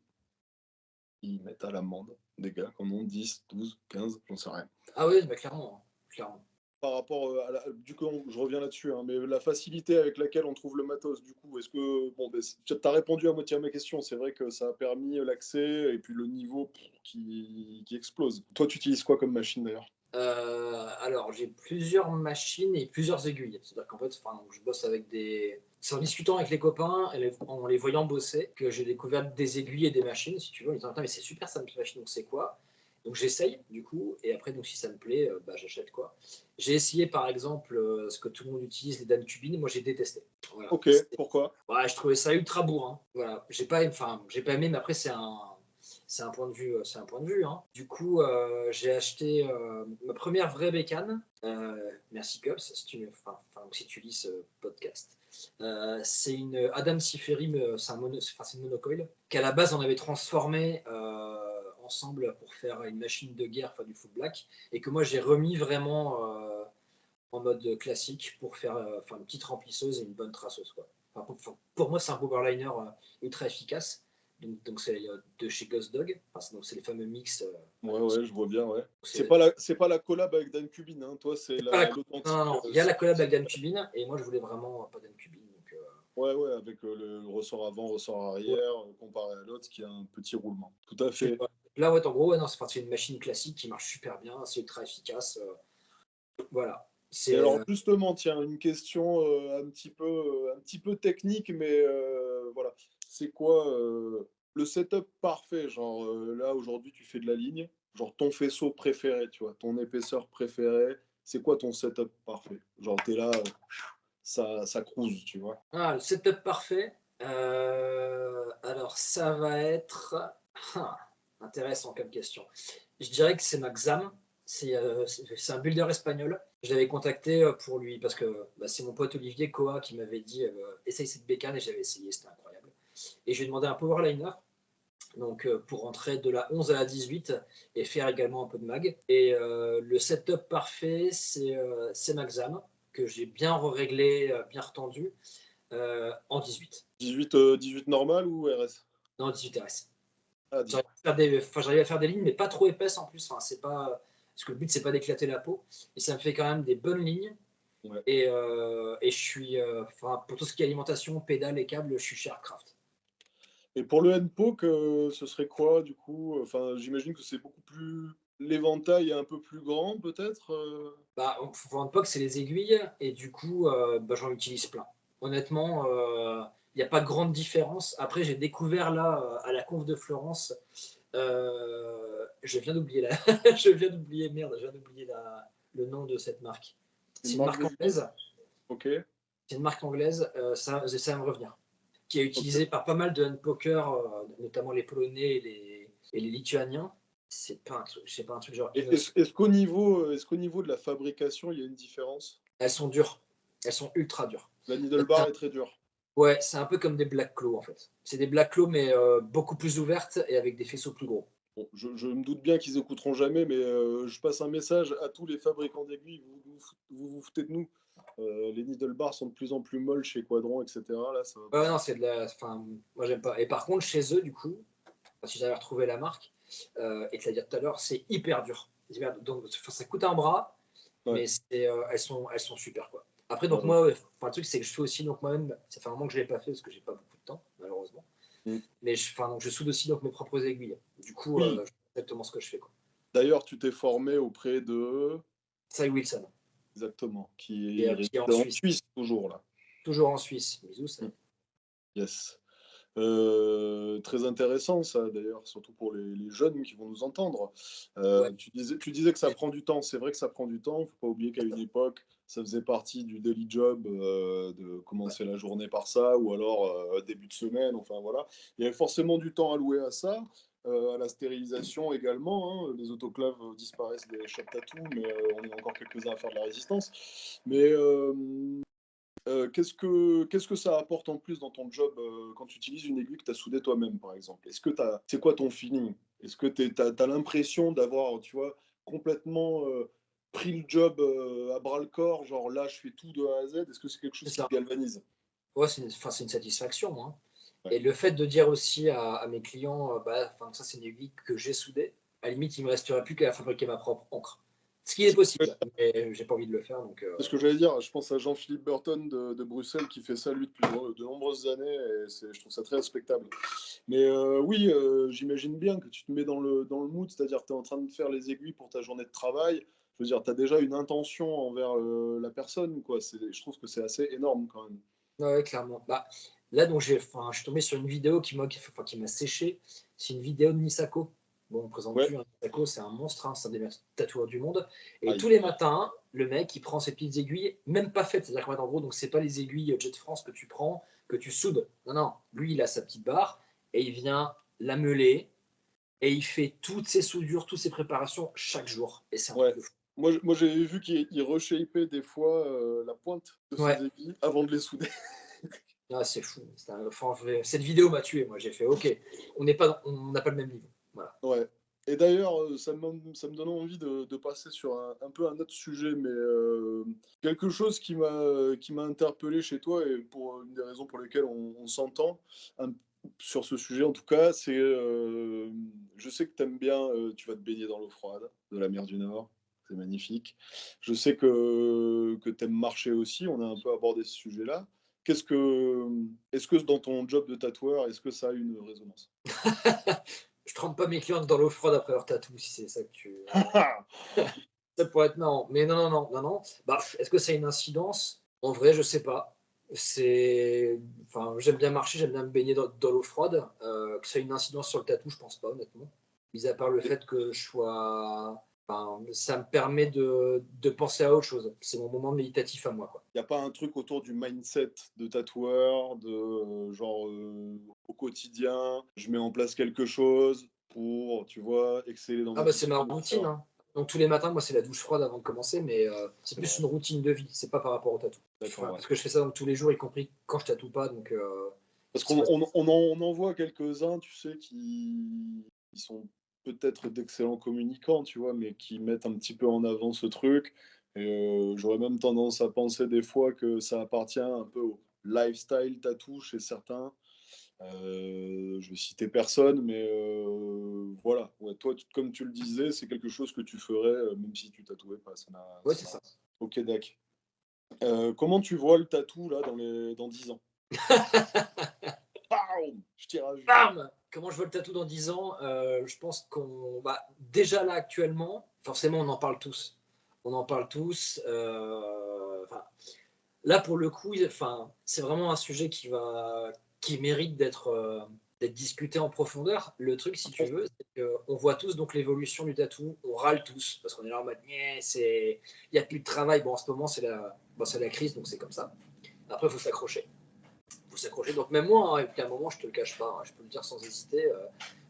ils mettent à l'amende des gars qui en ont 10, 12, 15, j'en sais rien. Ah oui, bah, clairement, hein. Clairement. Par rapport du coup, je reviens là-dessus, hein, mais la facilité avec laquelle on trouve le matos, du coup, est-ce que, bon, ben, tu as répondu à moitié à ma question, c'est vrai que ça a permis l'accès et puis le niveau qui explose. Toi, tu utilises quoi comme machine d'ailleurs? Alors, j'ai plusieurs machines et plusieurs aiguilles. C'est-à-dire qu'en fait, enfin, je bosse avec des. C'est en discutant avec les copains et en les voyant bosser que j'ai découvert des aiguilles et des machines, si tu veux. En disant, mais c'est super ça, cette machine, donc c'est quoi? Donc j'essaye, du coup, et après, donc, si ça me plaît, bah, j'achète quoi. J'ai essayé, par exemple, ce que tout le monde utilise, les Dan Cubine. Moi, j'ai détesté. Voilà. Ok, pourquoi? Ouais, je trouvais ça ultra bourrin. Voilà. J'ai pas aimé, mais après, c'est un point de vue, c'est un point de vue. Hein. Du coup, j'ai acheté ma première vraie bécane. Merci Cops, si tu lis ce podcast. C'est une Adam Siferi, c'est une monocoil qu'à la base on avait transformé ensemble pour faire une machine de guerre, enfin du full black, et que moi j'ai remis vraiment en mode classique pour faire une petite remplisseuse et une bonne traceuse. Quoi. Pour moi, c'est un powerliner ultra efficace. Donc c'est de chez Ghost Dog. Donc c'est les fameux mix. Ouais, ouais, je vois bien, ouais. C'est C'est pas la collab avec Dan Cubin, hein. Toi, c'est pas la... Non, non, l'authentique. non. Il y a la collab avec Dan Cubin et moi je voulais vraiment pas Dan Cubin. Donc, Ouais, ouais, avec le ressort avant, ressort ouais, arrière, comparé à l'autre qui a un petit roulement. Tout à fait. là, ouais, en gros, ouais, non, c'est une machine classique qui marche super bien, c'est ultra efficace. Voilà. Et C'est alors justement, tiens, une question un petit peu technique, mais voilà. C'est quoi le setup parfait? Genre là, aujourd'hui, tu fais de la ligne. Genre ton faisceau préféré, tu vois, ton épaisseur préférée. C'est quoi ton setup parfait? Genre, t'es là, ça cruise, tu vois. le setup parfait. Alors, ça va être. Ah, intéressant comme question. Je dirais que c'est Maxam. C'est un builder espagnol. Je l'avais contacté pour lui parce que bah, c'est mon pote Olivier Coa qui m'avait dit essaye cette bécane et j'avais essayé, c'était incroyable. Et je lui ai demandé un powerliner donc pour rentrer de la 11 à la 18 et faire également un peu de mag. Et le setup parfait, c'est Maxam que j'ai bien réglé, bien retendu en 18. 18 normal ou RS? Non, 18 RS. Ah, dis. J'arrive à faire des lignes, mais pas trop épaisses en plus. Enfin, c'est pas, parce que le but, c'est pas d'éclater la peau. Et ça me fait quand même des bonnes lignes. Ouais. Et je suis, pour tout ce qui est alimentation, pédales et câbles, je suis chez Aircraft. Et pour le handpoke, ce serait quoi du coup? Enfin, j'imagine que c'est beaucoup plus l'éventail est un peu plus grand peut-être, Bah, pour un POC, c'est les aiguilles, et du coup, bah, j'en utilise plein. Honnêtement, il n'y a pas de grande différence. Après, j'ai découvert là, à la conf de Florence, je viens d'oublier merde, je viens d'oublier le nom de cette marque. une C'est une marque marque d'aiguille? anglaise. OK, C'est une marque anglaise, ça va me revenir, qui est OK. utilisée par pas mal de handpokers, notamment les Polonais et les Lituaniens. C'est pas un truc genre Et innocent. est-ce qu'au niveau de la fabrication, il y a une différence? Elles sont dures, elles sont ultra dures. La needle bar est très dure. Ouais, c'est un peu comme des Black Claw en fait. C'est des Black Claw, mais beaucoup plus ouvertes et avec des faisceaux plus gros. Bon, je me doute bien qu'ils écouteront jamais, mais je passe un message à tous les fabricants d'aiguilles, vous foutez de nous. Les needle bars sont de plus en plus molles chez Quadron, et cetera. Là, ça va Ouais, pas. non, c'est de la. Enfin, moi j'aime pas. Et par contre, chez eux, du coup, si j'avais retrouvé la marque, et te l'a dit tout à l'heure, c'est hyper dur. Donc, enfin, ça coûte un bras, Ouais, mais elles sont super quoi. Après, donc ouais, moi, ouais, enfin, le truc, c'est que je fais aussi, donc moi-même, ça fait un moment que je l'ai pas fait parce que j'ai pas beaucoup de temps, malheureusement. mmh. Mais donc, je soude aussi donc mes propres aiguilles. Du coup, Oui, je sais exactement ce que je fais quoi. d'ailleurs, tu t'es formé auprès de Cy Wilson, exactement, qui qui est, réside qui est en en Suisse, Suisse toujours là. toujours en Suisse. Bisous, Mmh. Cy. Yes. Très intéressant ça d'ailleurs, surtout pour les jeunes qui vont nous entendre. Ouais. Tu disais que ça prend du temps. C'est vrai que ça prend du temps. Il ne faut pas oublier qu'à une époque, ça faisait partie du daily job, de Ouais. commencer la journée par ça ou alors, début de semaine, enfin voilà. Il y avait forcément du temps alloué à ça, à la stérilisation également, hein. Les autoclaves, disparaissent des shops tattoo, mais, on est encore quelques-uns à faire de la résistance. Mais, qu'est-ce que ça apporte en plus dans ton job, quand tu utilises une aiguille que tu as soudée toi-même, par exemple? C'est quoi ton feeling? Est-ce que tu as l'impression d'avoir, tu vois, complètement, pris le job, à bras-le-corps, genre là, je fais tout de A à Z? Est-ce que c'est quelque chose C'est qui te ça. galvanise? Ouais, c'est une satisfaction, hein. Ouais. Et le fait de dire aussi à mes clients, bah, enfin, ça, c'est une aiguille que j'ai soudée. À la limite, il ne me resterait plus qu'à fabriquer ma propre encre. Ce qui est C'est possible, mais j'ai pas envie de le faire, donc c'est ce que j'allais dire. Je pense à Jean-Philippe Burton de Bruxelles qui fait ça, lui, depuis de nombreuses années et je trouve ça très respectable. Mais oui, j'imagine bien que tu te mets dans le mood, c'est-à-dire que tu es en train de faire les aiguilles pour ta journée de travail. Je veux dire, tu as déjà une intention envers la personne, quoi. Je trouve que c'est assez énorme quand même. ouais, ouais, clairement. Bah, là, donc, je suis tombé sur une vidéo qui m'a séché. C'est une vidéo de Misako. Bon, on ne présente Ouais, plus, hein. Misako, c'est un monstre, hein, c'est un des meilleurs tatoueurs du monde. Et tous aïe. les matins, le mec, il prend ses petites aiguilles, même pas faites. C'est-à-dire qu'en gros, donc, c'est pas les aiguilles Jet France que tu prends, que tu soudes. Non, non. Lui, il a sa petite barre et il vient la meuler et il fait toutes ses soudures, toutes ses préparations chaque jour. Et c'est un truc Ouais. de fou. Moi j'avais vu qu'il reshapeait des fois la pointe de Ouais, ses aiguilles avant de les souder. ah, c'est fou. Enfin, cette vidéo m'a tué. Moi, j'ai fait OK, on n'a pas le même niveau. Voilà. Ouais. Et d'ailleurs, ça me donne envie de passer sur un peu un autre sujet, mais quelque chose qui m'a interpellé chez toi et pour une des raisons pour lesquelles on s'entend un- sur ce sujet en tout cas, c'est je sais que tu aimes bien, tu vas te baigner dans l'eau froide de la mer du Nord, c'est magnifique. Je sais que tu aimes marcher aussi, on a un peu abordé ce sujet-là. Est-ce que dans ton job de tatoueur, est-ce que ça a une résonance? Je trempe pas mes clientes dans l'eau froide après leur tatou, si c'est ça que tu. Ça pourrait être marrant. Mais non, non, non, non, non. Bah, est-ce que ça a une incidence? En vrai, je sais pas. Enfin, j'aime bien marcher, j'aime bien me baigner dans l'eau froide. Que ça ait une incidence sur le tatou, je pense pas, honnêtement. Mis à part le fait que je sois. Enfin, ça me permet de penser à autre chose. C'est mon moment méditatif à moi, quoi. Il y a pas un truc autour du mindset de tatoueur, de genre, au quotidien, je mets en place quelque chose pour, tu vois, exceller dans Ah ma bah c'est ma discipline, routine, etc. hein. Donc tous les matins, moi c'est la douche froide avant de commencer, mais c'est C'est plus vrai, une routine de vie, c'est pas par rapport au tatou. d'accord, ouais. Parce que je fais ça donc tous les jours, y compris quand je tatoue pas, donc Parce c'est qu'on pas. on en voit quelques-uns, tu sais, qui sont peut-être d'excellents communicants, tu vois, mais qui mettent un petit peu en avant ce truc. Et j'aurais même tendance à penser des fois que ça appartient un peu au lifestyle tattoo chez certains. Je vais citer personne, mais toi, comme tu le disais, c'est quelque chose que tu ferais même si tu tatouais pas. Ouais, c'est ça. Ok, d'accord. Comment tu vois le tatou là dans 10 ans? Bam, je tire à vue. Bam! Comment je vois le tatou dans 10 ans? Je pense qu'on déjà là actuellement, forcément on en parle tous. On en parle tous, enfin, là pour le coup, c'est vraiment un sujet qui mérite d'être discuté en profondeur. Le truc, si tu veux, c'est qu'on voit tous donc l'évolution du tatou, on râle tous parce qu'on est là en mode: «Nyeh, il y a plus de travail». Bon, en ce moment, c'est la crise, donc c'est comme ça. Après, il faut s'accrocher. Faut s'accrocher. Donc même moi, hein, et puis à un moment, je te le cache pas, hein, je peux le dire sans hésiter,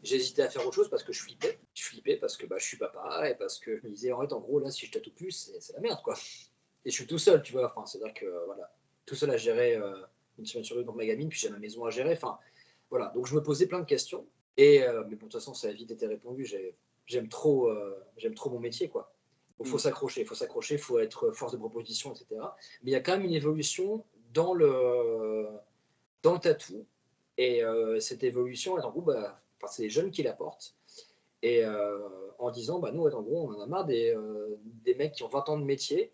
j'ai hésité à faire autre chose parce que je flippais. Je flippais parce que je suis papa et parce que je me disais, en gros, là, si je tatoue plus, c'est la merde, quoi. Et je suis tout seul, tu vois. Enfin, c'est-à-dire que, voilà, tout seul à gérer une semaine sur deux pour ma gamine, puis j'ai ma maison à gérer. Enfin, voilà. Donc je me posais plein de questions. Mais bon, de toute façon, ça a vite été répondu. J'aime trop mon métier, quoi. Il faut s'accrocher, il faut être force de proposition, etc. Mais il y a quand même une évolution dans le tatou. Et cette évolution, en gros, c'est les jeunes qui la portent. Et en disant, nous, en gros, on en a marre des mecs qui ont 20 ans de métier,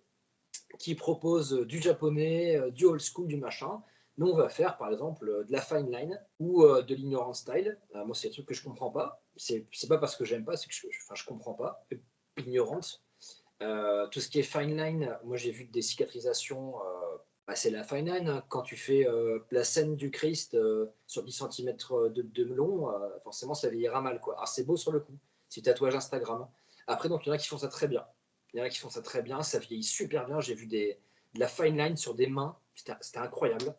qui proposent du japonais, du old school, du machin. Nous, on va faire, par exemple, de la fine line ou de l'ignorant style. Moi, c'est des trucs que je comprends pas. C'est pas parce que j'aime pas, c'est que je comprends pas. Ignorante. Tout ce qui est fine line, moi, j'ai vu des cicatrisations. C'est la fine line, hein. Quand tu fais la scène du Christ sur 10 cm de long, forcément ça vieillira mal, quoi. Alors c'est beau sur le coup, c'est tatouage Instagram. Après, donc il y en a qui font ça très bien. Ça vieillit super bien. J'ai vu de la fine line sur des mains, c'était incroyable.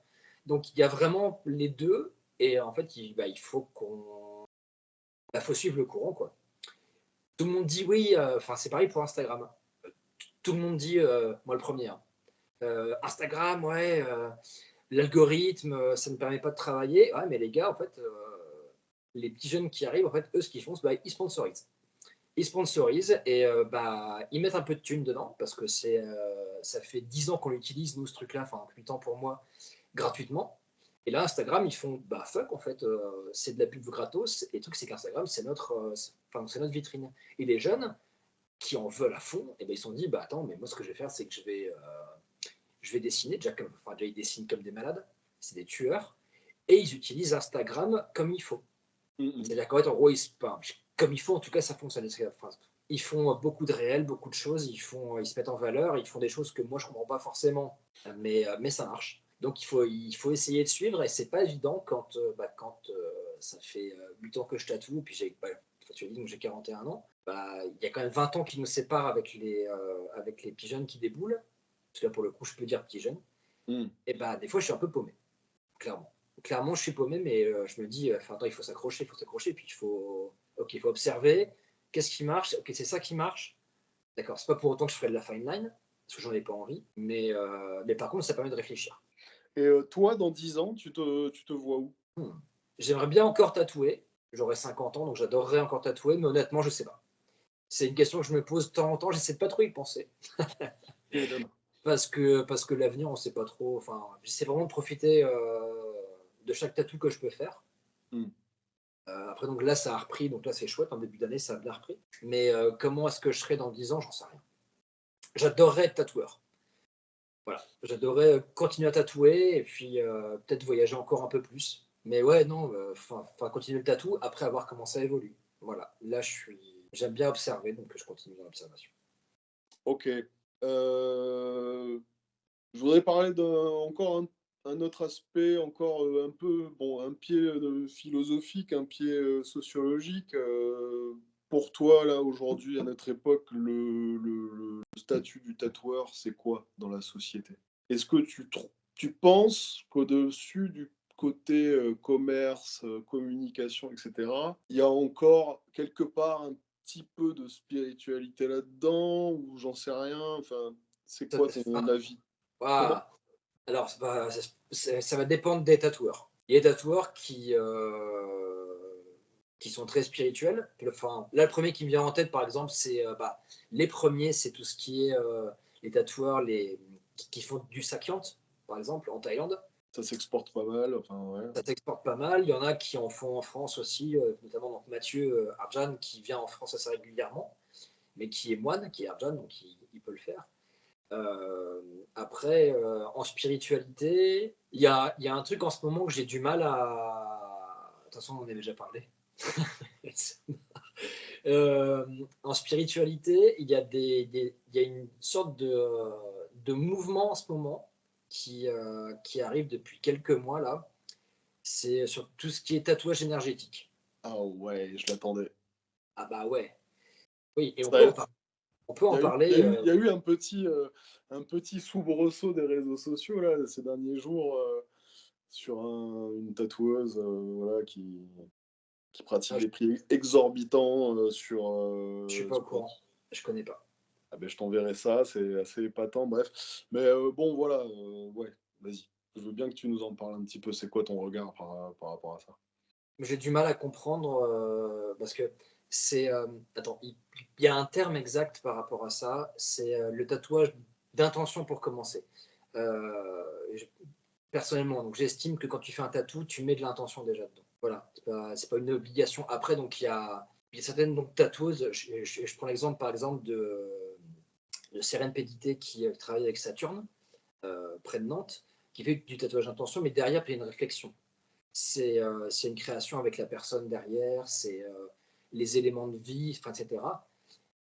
Donc il y a vraiment les deux, et en fait il faut suivre le courant, quoi. Tout le monde dit oui, c'est pareil pour Instagram. Tout le monde dit, moi le premier, hein, Instagram, ouais, l'algorithme, ça ne permet pas de travailler. Ouais, mais les gars, en fait, les petits jeunes qui arrivent, en fait, eux, ce qu'ils font, c'est ils sponsorisent. Ils sponsorisent et ils mettent un peu de thunes dedans parce que ça fait 10 ans qu'on l'utilise, nous, ce truc-là, enfin, 8 ans pour moi, gratuitement. Et là, Instagram, ils font, fuck, en fait, c'est de la pub gratos. Et le truc, c'est qu'Instagram, c'est notre vitrine. Et les jeunes qui en veulent à fond, et ils se sont dit, attends, mais moi, ce que je vais faire, c'est que je vais dessiner, déjà ils dessinent comme des malades, c'est des tueurs, et ils utilisent Instagram comme il faut. C'est-à-dire qu'en fait, en gros, comme il faut, en tout cas, ça fonctionne. Ils font beaucoup de réels, beaucoup de choses, ils se mettent en valeur, ils font des choses que moi, je ne comprends pas forcément, mais ça marche. Donc, il faut essayer de suivre, et c'est pas évident quand ça fait 8 ans que je tatoue, puis tu as dit, donc j'ai 41 ans, il y a quand même 20 ans qui nous séparent avec les petits jeunes qui déboulent. Parce que là, pour le coup, je peux dire petit jeune. Et des fois, je suis un peu paumé, clairement. Clairement, je suis paumé, mais je me dis, attends, il faut s'accrocher, puis il faut observer. Qu'est-ce qui marche? Ok, c'est ça qui marche. D'accord, c'est pas pour autant que je ferai de la fine line, parce que j'en ai pas envie, mais par contre, ça permet de réfléchir. Et toi, dans 10 ans, tu te vois où? J'aimerais bien encore tatouer. J'aurai 50 ans, donc j'adorerais encore tatouer, mais honnêtement, je sais pas. C'est une question que je me pose de temps en temps, j'essaie de pas trop y penser. Parce que l'avenir, on sait pas trop. Enfin, j'essaie vraiment de profiter de chaque tatou que je peux faire. Après, donc là, ça a repris, donc là, c'est chouette. En début d'année, ça a bien repris. Mais comment est-ce que je serai dans 10 ans? J'en sais rien. J'adorerais être tatoueur. Voilà. J'adorerais continuer à tatouer et puis peut-être voyager encore un peu plus. Mais ouais, non, continuer le tatou après avoir comment ça évolue. Voilà. Là, j'aime bien observer, donc je continue dans l'observation. Ok. Je voudrais parler encore un autre aspect, encore un peu, bon, un pied philosophique, un pied sociologique. Pour toi, là, aujourd'hui, à notre époque, le statut du tatoueur, c'est quoi dans la société? Est-ce que tu penses qu'au-dessus du côté commerce, communication, etc., il y a encore quelque part un petit peu de spiritualité là-dedans, ou j'en sais rien, enfin, c'est quoi ton avis? Comment? Alors, ça va dépendre des tatoueurs. Il y a des tatoueurs qui sont très spirituels. Là, le premier qui me vient en tête, par exemple, c'est les premiers, c'est tout ce qui est les tatoueurs qui font du sakyant, par exemple, en Thaïlande. Ça s'exporte pas mal, enfin, ouais. Ça s'exporte pas mal. Il y en a qui en font en France aussi, notamment donc Mathieu Arjan qui vient en France assez régulièrement, mais qui est moine, qui est Arjan, donc il peut le faire. Après, en spiritualité, il y a un truc en ce moment que j'ai du mal à. De toute façon, on en a déjà parlé. En spiritualité, il y a une sorte de mouvement en ce moment qui arrive depuis quelques mois là. C'est sur tout ce qui est tatouage énergétique. Ah ouais, je l'attendais. Ah bah ouais, oui, et Ça- on peut Il en y a eu, il y a parler. eu, il y a eu un petit soubresaut des réseaux sociaux là, ces derniers jours sur une tatoueuse voilà, qui pratique Je des prix exorbitants je suis pas au courant, je connais pas. Ah ben, je t'enverrai ça, c'est assez épatant, bref. Mais bon, voilà, ouais, vas-y. Je veux bien que tu nous en parles un petit peu. C'est quoi ton regard par rapport à ça? J'ai du mal à comprendre parce que c'est. Attends, il y a un terme exact par rapport à ça, c'est le tatouage d'intention pour commencer. Euh, je- Personnellement, donc j'estime que quand tu fais un tatou, tu mets de l'intention déjà dedans. Voilà, c'est pas une obligation. Après, donc il y a certaines donc, tatoueuses, je prends l'exemple par exemple de Sérène Pédité qui travaille avec Saturne, près de Nantes, qui fait du tatouage d'intention, mais derrière, il y a une réflexion. C'est une création avec la personne derrière, c'est les éléments de vie, enfin, etc.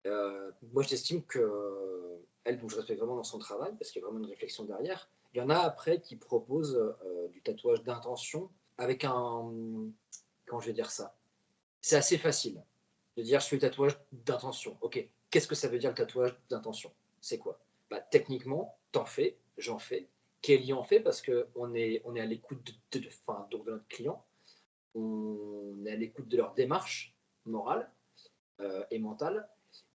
Moi, j'estime que elle, donc je respecte vraiment dans son travail parce qu'il y a vraiment une réflexion derrière. Il y en a après qui proposent du tatouage d'intention avec un. Comment je vais dire ça? C'est assez facile de dire je fais le tatouage d'intention. Ok, qu'est-ce que ça veut dire le tatouage d'intention? C'est quoi? Bah, techniquement, t'en fais, j'en fais. Kelly en fait parce on est à l'écoute enfin, donc de notre client, on est à l'écoute de leur démarche morale et mentale,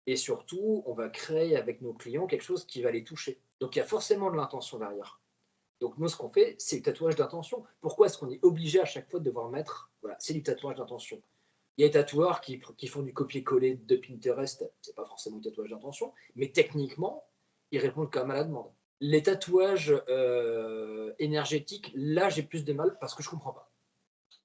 et surtout, on va créer avec nos clients quelque chose qui va les toucher. Donc il y a forcément de l'intention derrière. Donc nous, ce qu'on fait, c'est le tatouage d'intention. Pourquoi est-ce qu'on est obligé à chaque fois de devoir mettre, voilà, c'est du tatouage d'intention. Il y a des tatoueurs qui font du copier-coller de Pinterest, c'est pas forcément du tatouage d'intention, mais techniquement, ils répondent quand même à la demande. Les tatouages énergétiques, là, j'ai plus de mal parce que je comprends pas.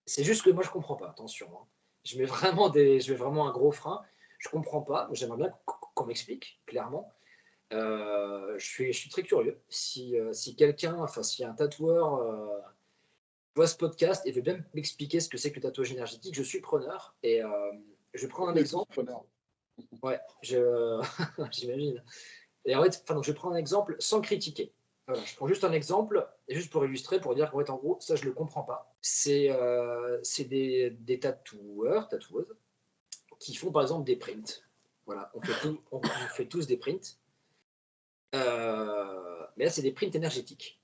C'est juste que moi, je comprends pas, attention. Hein. Je mets vraiment un gros frein. Je comprends pas. J'aimerais bien qu'on m'explique, clairement. Je suis très curieux. Si quelqu'un, enfin, s'il y a un tatoueur voit ce podcast et veut bien m'expliquer ce que c'est que le tatouage énergétique, je suis preneur. Et je vais prendre un On est tous exemple. preneurs. Ouais, j'imagine. Et en fait, enfin, donc, je vais prendre un exemple sans critiquer. Voilà, je prends juste un exemple, juste pour illustrer, pour dire qu'en fait, en gros, ça, je ne le comprends pas. C'est des tatoueurs, tatoueuses, qui font par exemple des prints. Voilà, on fait tous des prints. Mais là, c'est des prints énergétiques.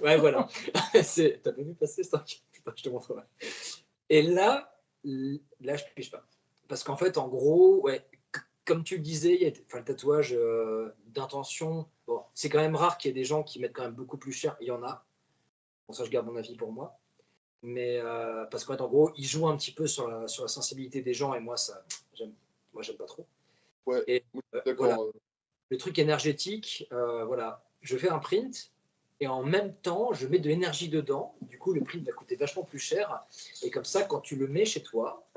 Ouais, voilà. T'as pas vu passer ça? Putain, je te montrerai. Et là, je ne piche pas. Parce qu'en fait, en gros, ouais, comme tu le disais, enfin, le tatouage d'intention, bon, c'est quand même rare qu'il y ait des gens qui mettent quand même beaucoup plus cher. Il y en a. Bon, ça, je garde mon avis pour moi. Mais parce qu'en fait, en gros, ils jouent un petit peu sur la sensibilité des gens et j'aime, j'aime pas trop. Ouais, Et moi, je suis voilà, d'accord. le truc énergétique, voilà, je fais un print et en même temps, je mets de l'énergie dedans. Du coup, le print va coûter vachement plus cher. Et comme ça, quand tu le mets chez toi,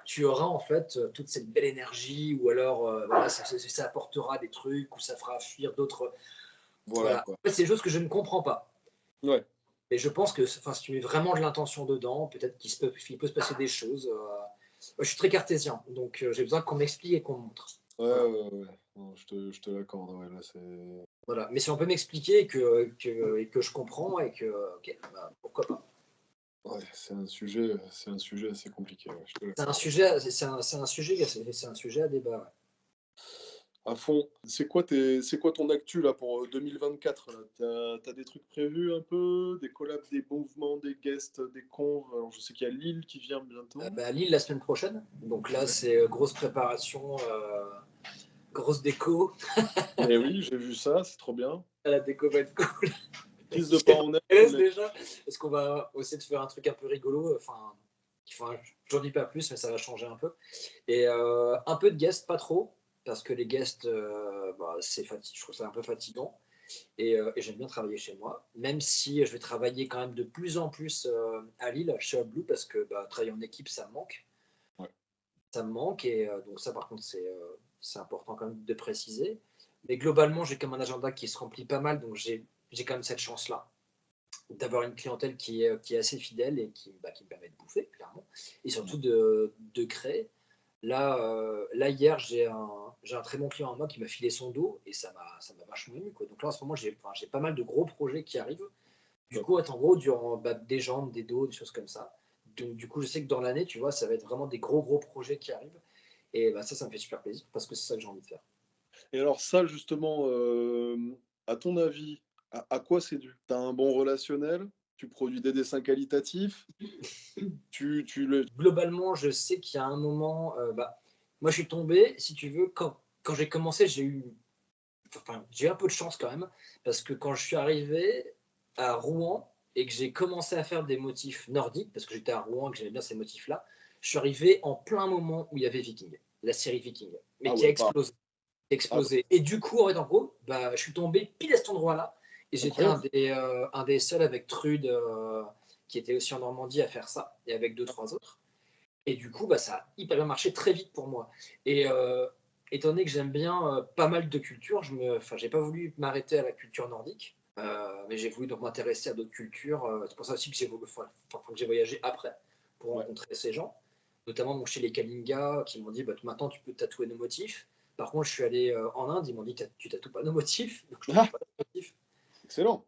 tu auras en fait toute cette belle énergie, ou alors voilà, ça apportera des trucs, ou ça fera fuir d'autres. Voilà, Voilà. quoi. En fait, c'est des choses que je ne comprends pas. Ouais. Et je pense que enfin, si tu mets vraiment de l'intention dedans, peut-être il peut se passer des choses. Je suis très cartésien, donc j'ai besoin qu'on m'explique et qu'on me montre. Ouais, Voilà. ouais, ouais. Non, je te l'accorde. Ouais, là, c'est. Voilà. Mais si on peut m'expliquer et que je comprends, et que, ok, bah, pourquoi pas. Ouais, c'est un sujet assez compliqué. Ouais, je te C'est un l'accorde. sujet, c'est un sujet à débat. Ouais. À fond. C'est quoi ton actu là pour 2024 là? T'as des trucs prévus un peu? Des collabs, des mouvements, des guests, des conves? Alors je sais qu'il y a Lille qui vient bientôt. Bah, à Lille la semaine prochaine. Donc là, Ouais. c'est grosse préparation, grosse déco. Mais oui, j'ai vu ça, c'est trop bien. La déco va être cool. Prise de Je pas en neige, te comme laisse d'habitude. déjà. Est-ce qu'on va essayer de faire un truc un peu rigolo? Enfin, j'en dis pas plus, mais ça va changer un peu. Et un peu de guests, pas trop, parce que les guests, bah, je trouve ça un peu fatigant. Et j'aime bien travailler chez moi, même si je vais travailler quand même de plus en plus à Lille, chez Blue, parce que travailler en équipe, ça me manque. Ouais. Ça me manque, et donc ça, par contre, c'est important quand même de préciser. Mais globalement, j'ai comme un agenda qui se remplit pas mal, donc j'ai quand même cette chance-là d'avoir une clientèle qui est assez fidèle et qui me permet de bouffer, clairement, et surtout de créer. Là hier, j'ai un très bon client à moi qui m'a filé son dos, et ça m'a vachement ému, quoi. Donc là, en ce moment, j'ai pas mal de gros projets qui arrivent. Du coup, en gros, durant des jambes, des dos, des choses comme ça. Donc, du coup, je sais que dans l'année, tu vois, ça va être vraiment des gros projets qui arrivent. Et ça me fait super plaisir parce que c'est ça que j'ai envie de faire. Et alors ça, justement, à ton avis, à quoi c'est dû? Tu as un bon relationnel? Tu produis des dessins qualitatifs? Tu le Globalement, je sais qu'il y a un moment, moi, je suis tombé, si tu veux, quand j'ai commencé, j'ai eu un peu de chance quand même, parce que quand je suis arrivé à Rouen et que j'ai commencé à faire des motifs nordiques, parce que j'étais à Rouen et que j'aimais bien ces motifs-là, je suis arrivé en plein moment où il y avait Viking, la série Viking, mais ah qui a ouais, bah, explosé. ah bah, Explosé. Et du coup, en gros, je suis tombé pile à cet endroit-là. Et j'étais incroyable. un des seuls avec Trude, qui était aussi en Normandie, à faire ça, et avec deux, trois autres. Et du coup, ça a hyper bien marché très vite pour moi. Et étant donné que j'aime bien pas mal de cultures, j'ai pas voulu m'arrêter à la culture nordique, mais j'ai voulu donc m'intéresser à d'autres cultures. C'est pour ça aussi que j'ai voyagé après pour Ouais. rencontrer ces gens, notamment donc, chez les Kalinga, qui m'ont dit maintenant tu peux tatouer nos motifs. Par contre, je suis allé en Inde, ils m'ont dit tu tatoues pas nos motifs, donc je Ah, tatoues pas nos motifs. excellent.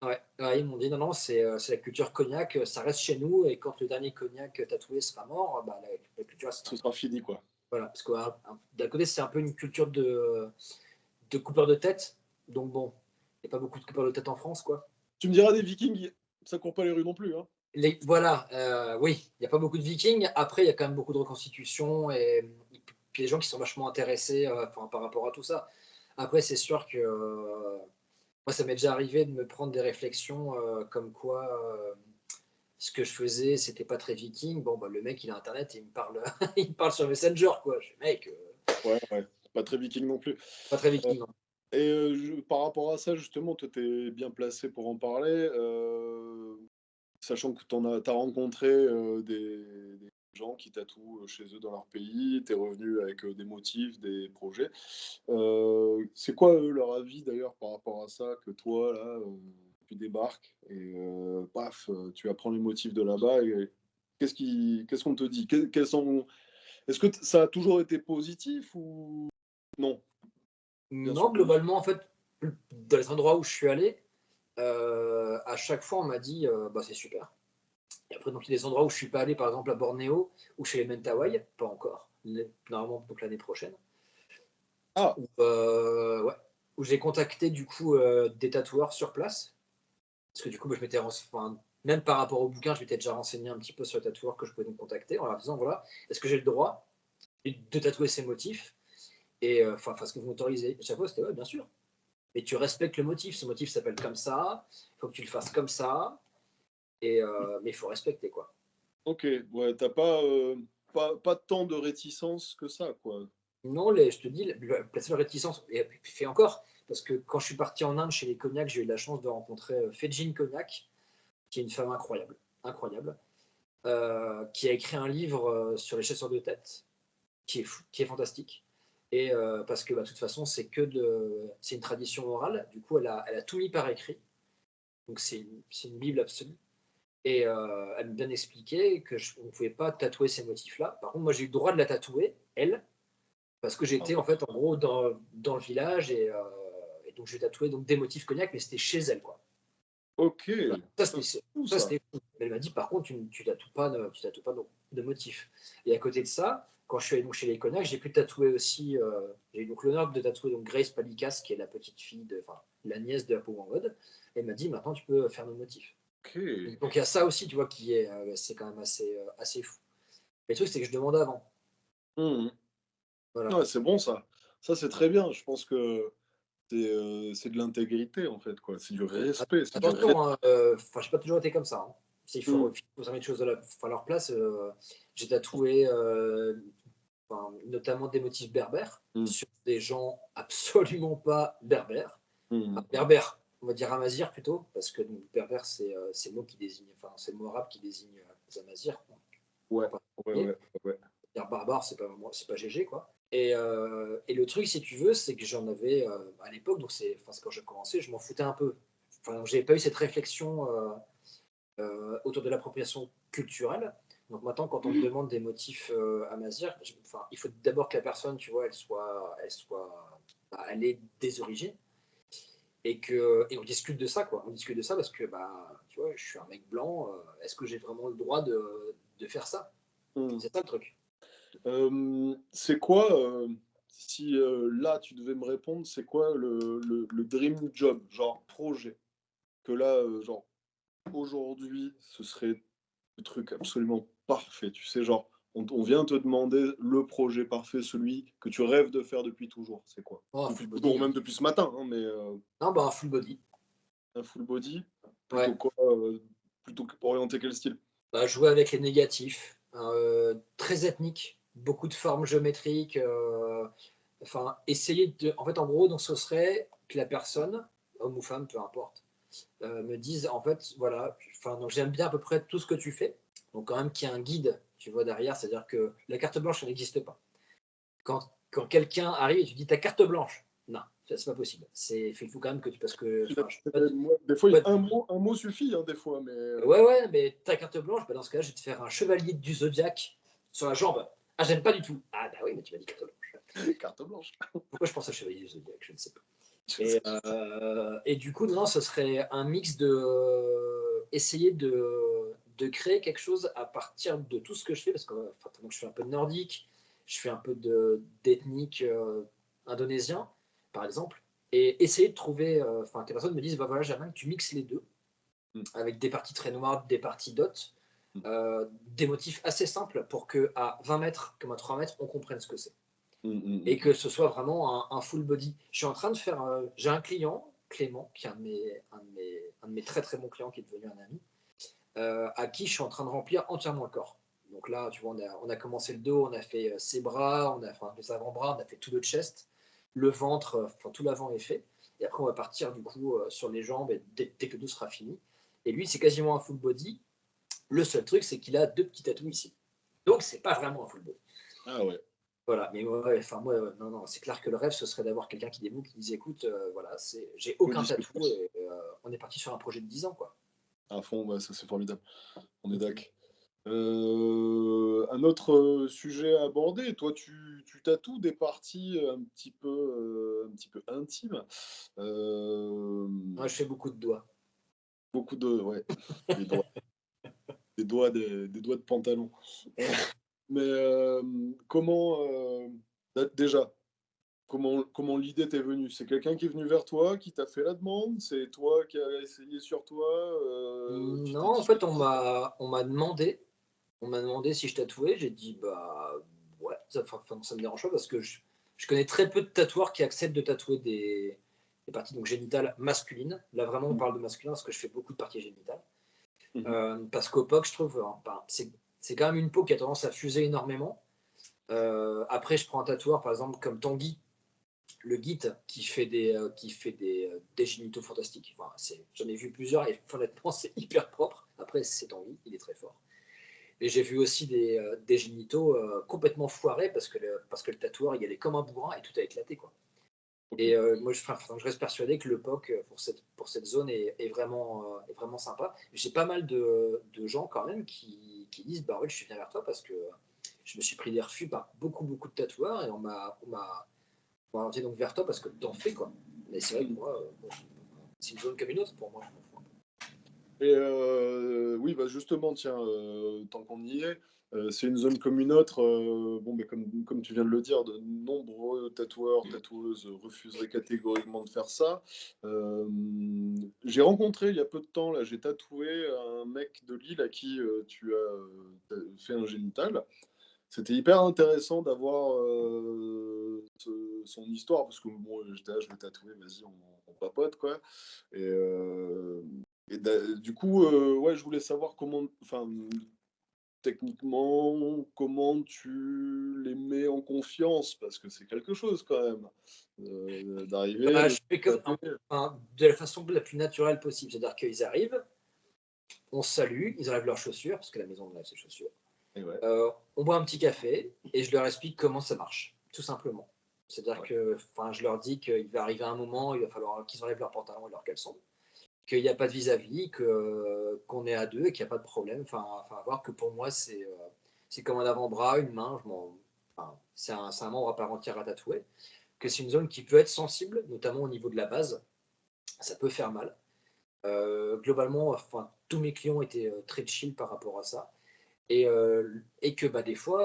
Ouais, ouais, ils m'ont dit non, c'est la culture cognac, ça reste chez nous, et quand le dernier cognac tatoué sera mort, la culture elle sera Ce sera fini, quoi. voilà, parce que d'un côté, c'est un peu une culture de coupeur de tête. Donc bon, il n'y a pas beaucoup de coupeurs de tête en France, quoi. Tu me diras des Vikings, ça court pas les rues non plus, hein. Voilà, oui, il n'y a pas beaucoup de Vikings. Après, il y a quand même beaucoup de reconstitutions, et puis les gens qui sont vachement intéressés par rapport à tout ça. Après, c'est sûr que moi, ça m'est déjà arrivé de me prendre des réflexions comme quoi ce que je faisais, c'était pas très viking. Bon, le mec, il a internet et il me parle, il me parle sur Messenger, quoi. Je dis, mec, Ouais, ouais, pas très Viking non plus. pas très Heu viking, hein. et par rapport à ça, justement, toi, tu es bien placé pour en parler, sachant que tu as rencontré, des gens qui tatouent, chez eux dans leur pays, tu es revenu avec, des motifs, des projets. C'est quoi, eux, leur avis d'ailleurs par rapport à ça? Que toi, là, tu débarques et paf, tu apprends les motifs de là-bas et qu'est-ce qu'on te dit? Quels sont est-ce que ça a toujours été positif ou non? Bien sûr Non, que oui. globalement, en fait, dans les endroits où je suis allé, à chaque fois, on m'a dit c'est super. Et après, donc, il y a des endroits où je suis pas allé, par exemple à Bornéo ou chez les Mentawai, pas encore, normalement, donc l'année prochaine, Ah! ouais, où j'ai contacté du coup des tatoueurs sur place. Parce que du coup, je m'étais même par rapport au bouquin, je m'étais déjà renseigné un petit peu sur les tatoueurs que je pouvais donc contacter en leur disant voilà, est-ce que j'ai le droit de tatouer ces motifs, et est-ce que vous m'autorisez? Et chaque fois, c'était ouais, bien sûr. Mais tu respectes le motif. Ce motif s'appelle comme ça, il faut que tu le fasses comme ça, mais il faut respecter, quoi. OK, ouais, tu pas, pas tant de réticence que ça, quoi. Non, je te dis, la seule réticence, et fait encore, parce que quand je suis parti en Inde chez les Cognac, j'ai eu la chance de rencontrer Fejin Cognac, qui est une femme incroyable, incroyable, qui a écrit un livre sur les chasseurs de tête, qui est fantastique. Et parce que de toute façon, c'est une tradition orale, du coup, elle a tout mis par écrit, donc c'est une Bible absolue. Et elle m'a bien expliqué qu'on ne pouvait pas tatouer ces motifs-là. Par contre, moi, j'ai eu le droit de la tatouer, elle, parce que Ah j'étais en ouais. fait en gros dans le village, et donc j'ai tatoué donc des motifs cognac, mais c'était chez elle, quoi. OK, Voilà. ça c'est fou Ça, ça. c'était fou. Elle m'a dit par contre, tu tatoues pas, de motifs. Et à côté de ça, quand je suis allé donc chez les cognacs, j'ai pu tatouer aussi. J'ai eu donc l'honneur de tatouer donc Grace Palikas, qui est la petite fille la nièce de Apo Wangod. Elle m'a dit maintenant tu peux faire nos motifs. OK. Donc il y a ça aussi, tu vois, c'est quand même assez fou. Mais le truc, c'est que je demande avant. Mmh. Voilà. Ouais, c'est bon ça. Ça, c'est très bien. Je pense que c'est de l'intégrité, en fait, quoi. C'est du respect, c'est du res Attention, hein, j'ai pas toujours été comme ça, hein. Il faut, mmh. il faut remettre les choses à leur place. J'ai tatoué notamment des motifs berbères Mmh. sur des gens absolument pas berbères. Mhm. Berbère, on va dire amazir plutôt, parce que donc, berbère, c'est le mot qui désigne, enfin, c'est le mot arabe qui désigne les amazirs Ouais, en ouais, particulier. ouais, ouais. Dire barbare, c'est pas GG, quoi. Et le truc, si tu veux, c'est que j'en avais à l'époque, donc c'est quand j'ai commencé, je m'en foutais un peu. Enfin, j'avais pas eu cette réflexion autour de l'appropriation culturelle. Donc maintenant, quand on me demande des motifs amazirs, enfin, il faut d'abord que la personne, tu vois, bah, elle ait des origines et on discute de ça, quoi. On discute de ça parce que, bah, tu vois, je suis un mec blanc. Est-ce que j'ai vraiment le droit de faire ça? Mhm. C'est ça le truc. C'est quoi, si là tu devais me répondre, c'est quoi le dream job, genre projet, que là, genre aujourd'hui, ce serait le truc absolument parfait, tu sais, genre on vient te demander le projet parfait, celui que tu rêves de faire depuis toujours, c'est quoi? Oh, full Depuis toujours, body, ou hein. même depuis ce matin, hein, mais Non, bah, un full body. un full body, Ouais. plutôt quoi, plutôt orienté quel style? Bah, jouer avec les négatifs, très ethnique, beaucoup de formes géométriques. Enfin, essayer de. En fait, en gros, donc ce serait que la personne, homme ou femme, peu importe, me dise en fait, voilà, enfin, donc j'aime bien à peu près tout ce que tu fais. Donc, quand même qu'il y ait un guide, tu vois, derrière, c'est-à-dire que la carte blanche, ça n'existe pas. Quand quelqu'un arrive et tu dis ta carte blanche, non, ça, c'est pas possible. Il faut quand même que tu. Parce que, enfin, je peux pas Moi, des fois, pas un mot suffit, hein, des fois, mais Ouais, ouais, mais ta carte blanche, bah dans ce cas-là, je vais te faire un chevalier du zodiaque sur la jambe. Ah, j'aime pas du tout. Ah, bah oui, mais tu m'as dit carte blanche. carte blanche. Pourquoi je pense à chevalier du zodiaque? Je ne sais pas. Je sais Et du coup, non, ce serait un mix de. Essayer de créer quelque chose à partir de tout ce que je fais, parce que enfin, donc, je fais un peu de nordique, je fais un peu d'ethnique indonésien, par exemple, et essayer de trouver. Enfin, que les personnes me disent, bah voilà, j'aimerais que tu mixes les deux Mm, avec des parties très noires, des parties dots, mm, des motifs assez simples pour qu'à 20 mètres comme à 3 mètres, on comprenne ce que c'est. mm, Et mm, que ce soit vraiment un full body. Je suis en train de faire. J'ai un client, Clément, qui est un de mes très très bons clients, qui est devenu un ami, à qui je suis en train de remplir entièrement le corps. Donc là, tu vois, on a commencé le dos, on a fait ses bras, on a fait les avant-bras, on a fait tout le chest, le ventre, enfin tout l'avant est fait. Et après, on va partir du coup sur les jambes dès que le dos sera fini. Et lui, c'est quasiment un full body. Le seul truc, c'est qu'il a deux petits tatous ici. Donc, c'est pas vraiment un full body. ah ouais. Voilà, mais ouais, enfin, moi, non, non, c'est clair que le rêve, ce serait d'avoir quelqu'un qui débouque, qui dise écoute, voilà, j'ai aucun tatou et on est parti sur un projet de 10 ans, quoi. À fond, ouais, ça c'est formidable. On est Mhm. d'accord. Un autre sujet à aborder. Toi, tu tatoues des parties un petit peu intimes. Euh, Moi, je fais beaucoup de doigts. beaucoup de, ouais, des doigts, des doigts de pantalon. Mais comment, déjà, comment l'idée t'est venue? C'est quelqu'un qui est venu vers toi, qui t'a fait la demande? C'est toi qui as essayé sur toi? Tu t'es Non, en dit, fait, on m'a demandé si je tatouais. J'ai dit, bah, ouais, ça me dérange pas parce que je connais très peu de tatoueurs qui acceptent de tatouer des parties donc génitales masculines. Là, vraiment, on parle de masculin parce que je fais beaucoup de parties génitales. mhm, Parce qu'au POC, je trouve, ben, c'est quand même une peau qui a tendance à fuser énormément. Après, je prends un tatoueur, par exemple, comme Tanguy, le guide, qui fait des génitaux fantastiques. Enfin, j'en ai vu plusieurs et honnêtement, c'est hyper propre. Après, c'est Tanguy, il est très fort. Et j'ai vu aussi des génitaux complètement foirés parce que le tatoueur, il allait comme un bourrin et tout a éclaté, quoi. ok. Et moi, je reste persuadé que le POC pour cette zone est vraiment sympa. J'ai pas mal de gens quand même qui disent bah ouais, je suis venu vers toi parce que je me suis pris des refus par beaucoup de tatoueurs et on m'a orienté donc vers toi parce que t'en fais quoi. Mais c'est vrai que moi, bon, c'est une zone comme une autre pour moi. Je m'en fous. Et oui, bah justement, tiens, tant qu'on y est, c'est une zone comme une autre. Bon, mais comme tu viens de le dire, de nombreux tatoueurs, tatoueuses refuseraient catégoriquement de faire ça. Euh, j'ai rencontré il y a peu de temps, là, j'ai tatoué un mec de Lille à qui tu as fait un génital. C'était hyper intéressant d'avoir son histoire, parce que bon, j'étais là, je vais tatouer, vas-y, on papote, quoi. Et, du coup, ouais, je voulais savoir comment, enfin, techniquement, comment tu les mets en confiance? Parce que c'est quelque chose quand même, d'arriver, Bah, de je fais taper. de la façon la plus naturelle possible. C'est-à-dire qu'ils arrivent, on se salue, ils enlèvent leurs chaussures, parce que la maison enlève ses chaussures. Et ouais, On boit un petit café et je leur explique comment ça marche, tout simplement. C'est-à-dire ouais. que, enfin, je leur dis qu'il va arriver un moment, il va falloir qu'ils enlèvent leurs pantalons et leurs caleçons, qu'il n'y a pas de vis-à-vis, qu'on est à deux et qu'il n'y a pas de problème. Enfin, voir que pour moi, c'est comme un avant-bras, une main, enfin, c'est un membre à part entière à tatouer, que c'est une zone qui peut être sensible, notamment au niveau de la base, ça peut faire mal. Globalement, enfin, tous mes clients étaient très chill par rapport à ça. Et que bah, des fois,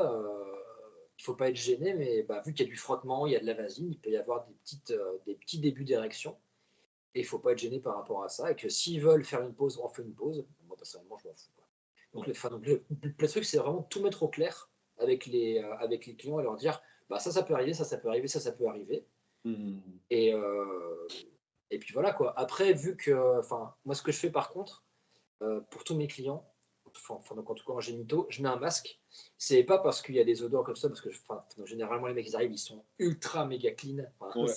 il ne faut pas être gêné, mais bah, vu qu'il y a du frottement, il y a de la vasine, il peut y avoir des petits débuts d'érection. Et il ne faut pas être gêné par rapport à ça. Et que s'ils veulent faire une pause, on fait une pause. Moi, personnellement, je m'en fous, quoi. Donc, Ouais. le truc, c'est vraiment tout mettre au clair avec les clients et leur dire bah, ça peut arriver, ça peut arriver, ça peut arriver. Mmh. Et, et puis voilà, quoi. Après, vu que, enfin, moi, ce que je fais par contre, pour tous mes clients, enfin, donc en tout cas en génito, je mets un masque. C'est pas parce qu'il y a des odeurs comme ça, parce que enfin, généralement les mecs ils arrivent, ils sont ultra méga clean. Enfin, Ouais,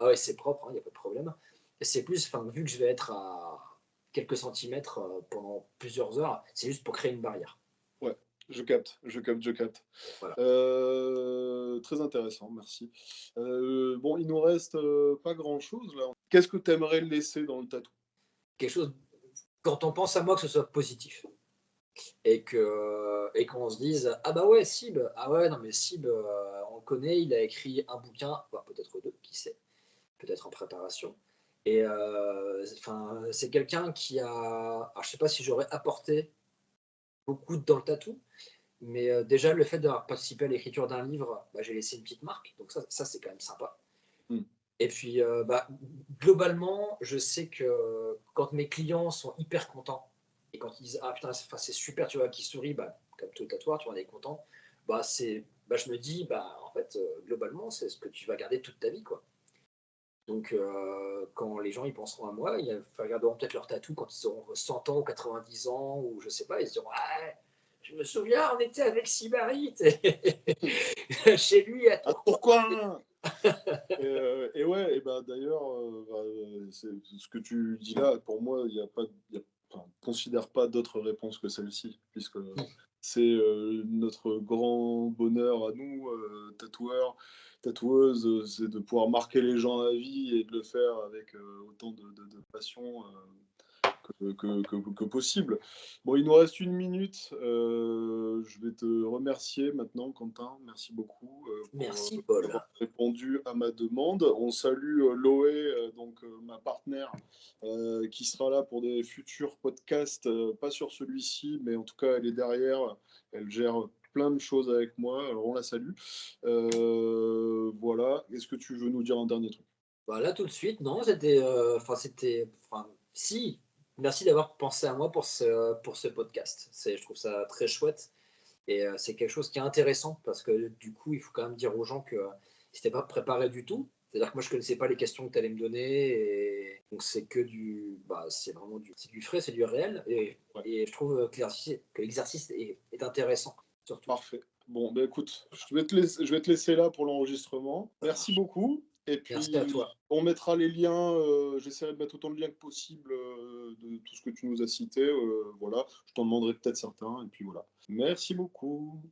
ah ouais, c'est propre, il n'y a pas de problème. Et c'est plus, enfin, vu que je vais être à quelques centimètres pendant plusieurs heures, c'est juste pour créer une barrière. ouais, je capte, je capte, je capte. Voilà. Très intéressant, merci. Bon, il nous reste, pas grand-chose là. Qu'est-ce que tu aimerais laisser dans le tatou? Quelque chose, quand on pense à moi, que ce soit positif. Et qu'on se dise ah bah ouais Sib, ah ouais non mais Sib, on le connaît, il a écrit un bouquin, voire peut-être deux, qui sait, peut-être en préparation. Et enfin, c'est quelqu'un qui a, alors, je sais pas si j'aurais apporté beaucoup dans le tatou, mais déjà le fait d'avoir participé à l'écriture d'un livre, bah, j'ai laissé une petite marque, donc ça c'est quand même sympa. Mmh. Et puis bah, globalement, je sais que quand mes clients sont hyper contents et quand ils disent ah putain c'est super, tu vois, qui sourit, bah, comme tout le tatoueur, tu vois, on est content, bah, je me dis bah en fait globalement c'est ce que tu vas garder toute ta vie, quoi. Donc, quand les gens ils penseront à moi, ils regarderont peut-être leur tatou quand ils auront 100 ans ou 90 ans, ou je sais pas, ils se diront ah, je me souviens, on était avec Sybarite chez lui à Ah Tourcoing. pourquoi? Et ouais, et bah, d'ailleurs, c'est ce que tu dis là, pour moi, il y a pas il y a enfin, considère pas d'autre réponse que celle-ci, puisque c'est, notre grand bonheur à nous, tatoueurs, tatoueuses, c'est de pouvoir marquer les gens à vie et de le faire avec, autant de passion, que possible. Bon, il nous reste une minute. Je vais te remercier maintenant, Quentin. Merci beaucoup pour Merci Paul. avoir répondu à ma demande. On salue Loé, donc ma partenaire, qui sera là pour des futurs podcasts, pas sur celui-ci, mais en tout cas, elle est derrière. Elle gère plein de choses avec moi. Alors, on la salue. Voilà. Est-ce que tu veux nous dire un dernier truc? Bah, là, tout de suite, non, enfin, si, merci d'avoir pensé à moi pour ce podcast. Je trouve ça très chouette et c'est quelque chose qui est intéressant parce que du coup, il faut quand même dire aux gens que c'était pas préparé du tout. C'est-à-dire que moi, je connaissais pas les questions que tu allais me donner et donc c'est que bah, c'est vraiment c'est du frais, c'est du réel Ouais, et je trouve que l'exercice est intéressant, surtout. parfait. Bon, ben écoute, je vais te laisser là pour l'enregistrement. Ça Merci marche. beaucoup. Et Merci à puis, toi. on mettra les liens. J'essaierai de mettre autant de liens que possible de tout ce que tu nous as cité. Voilà, je t'en demanderai peut-être certains. Et puis voilà. Merci beaucoup.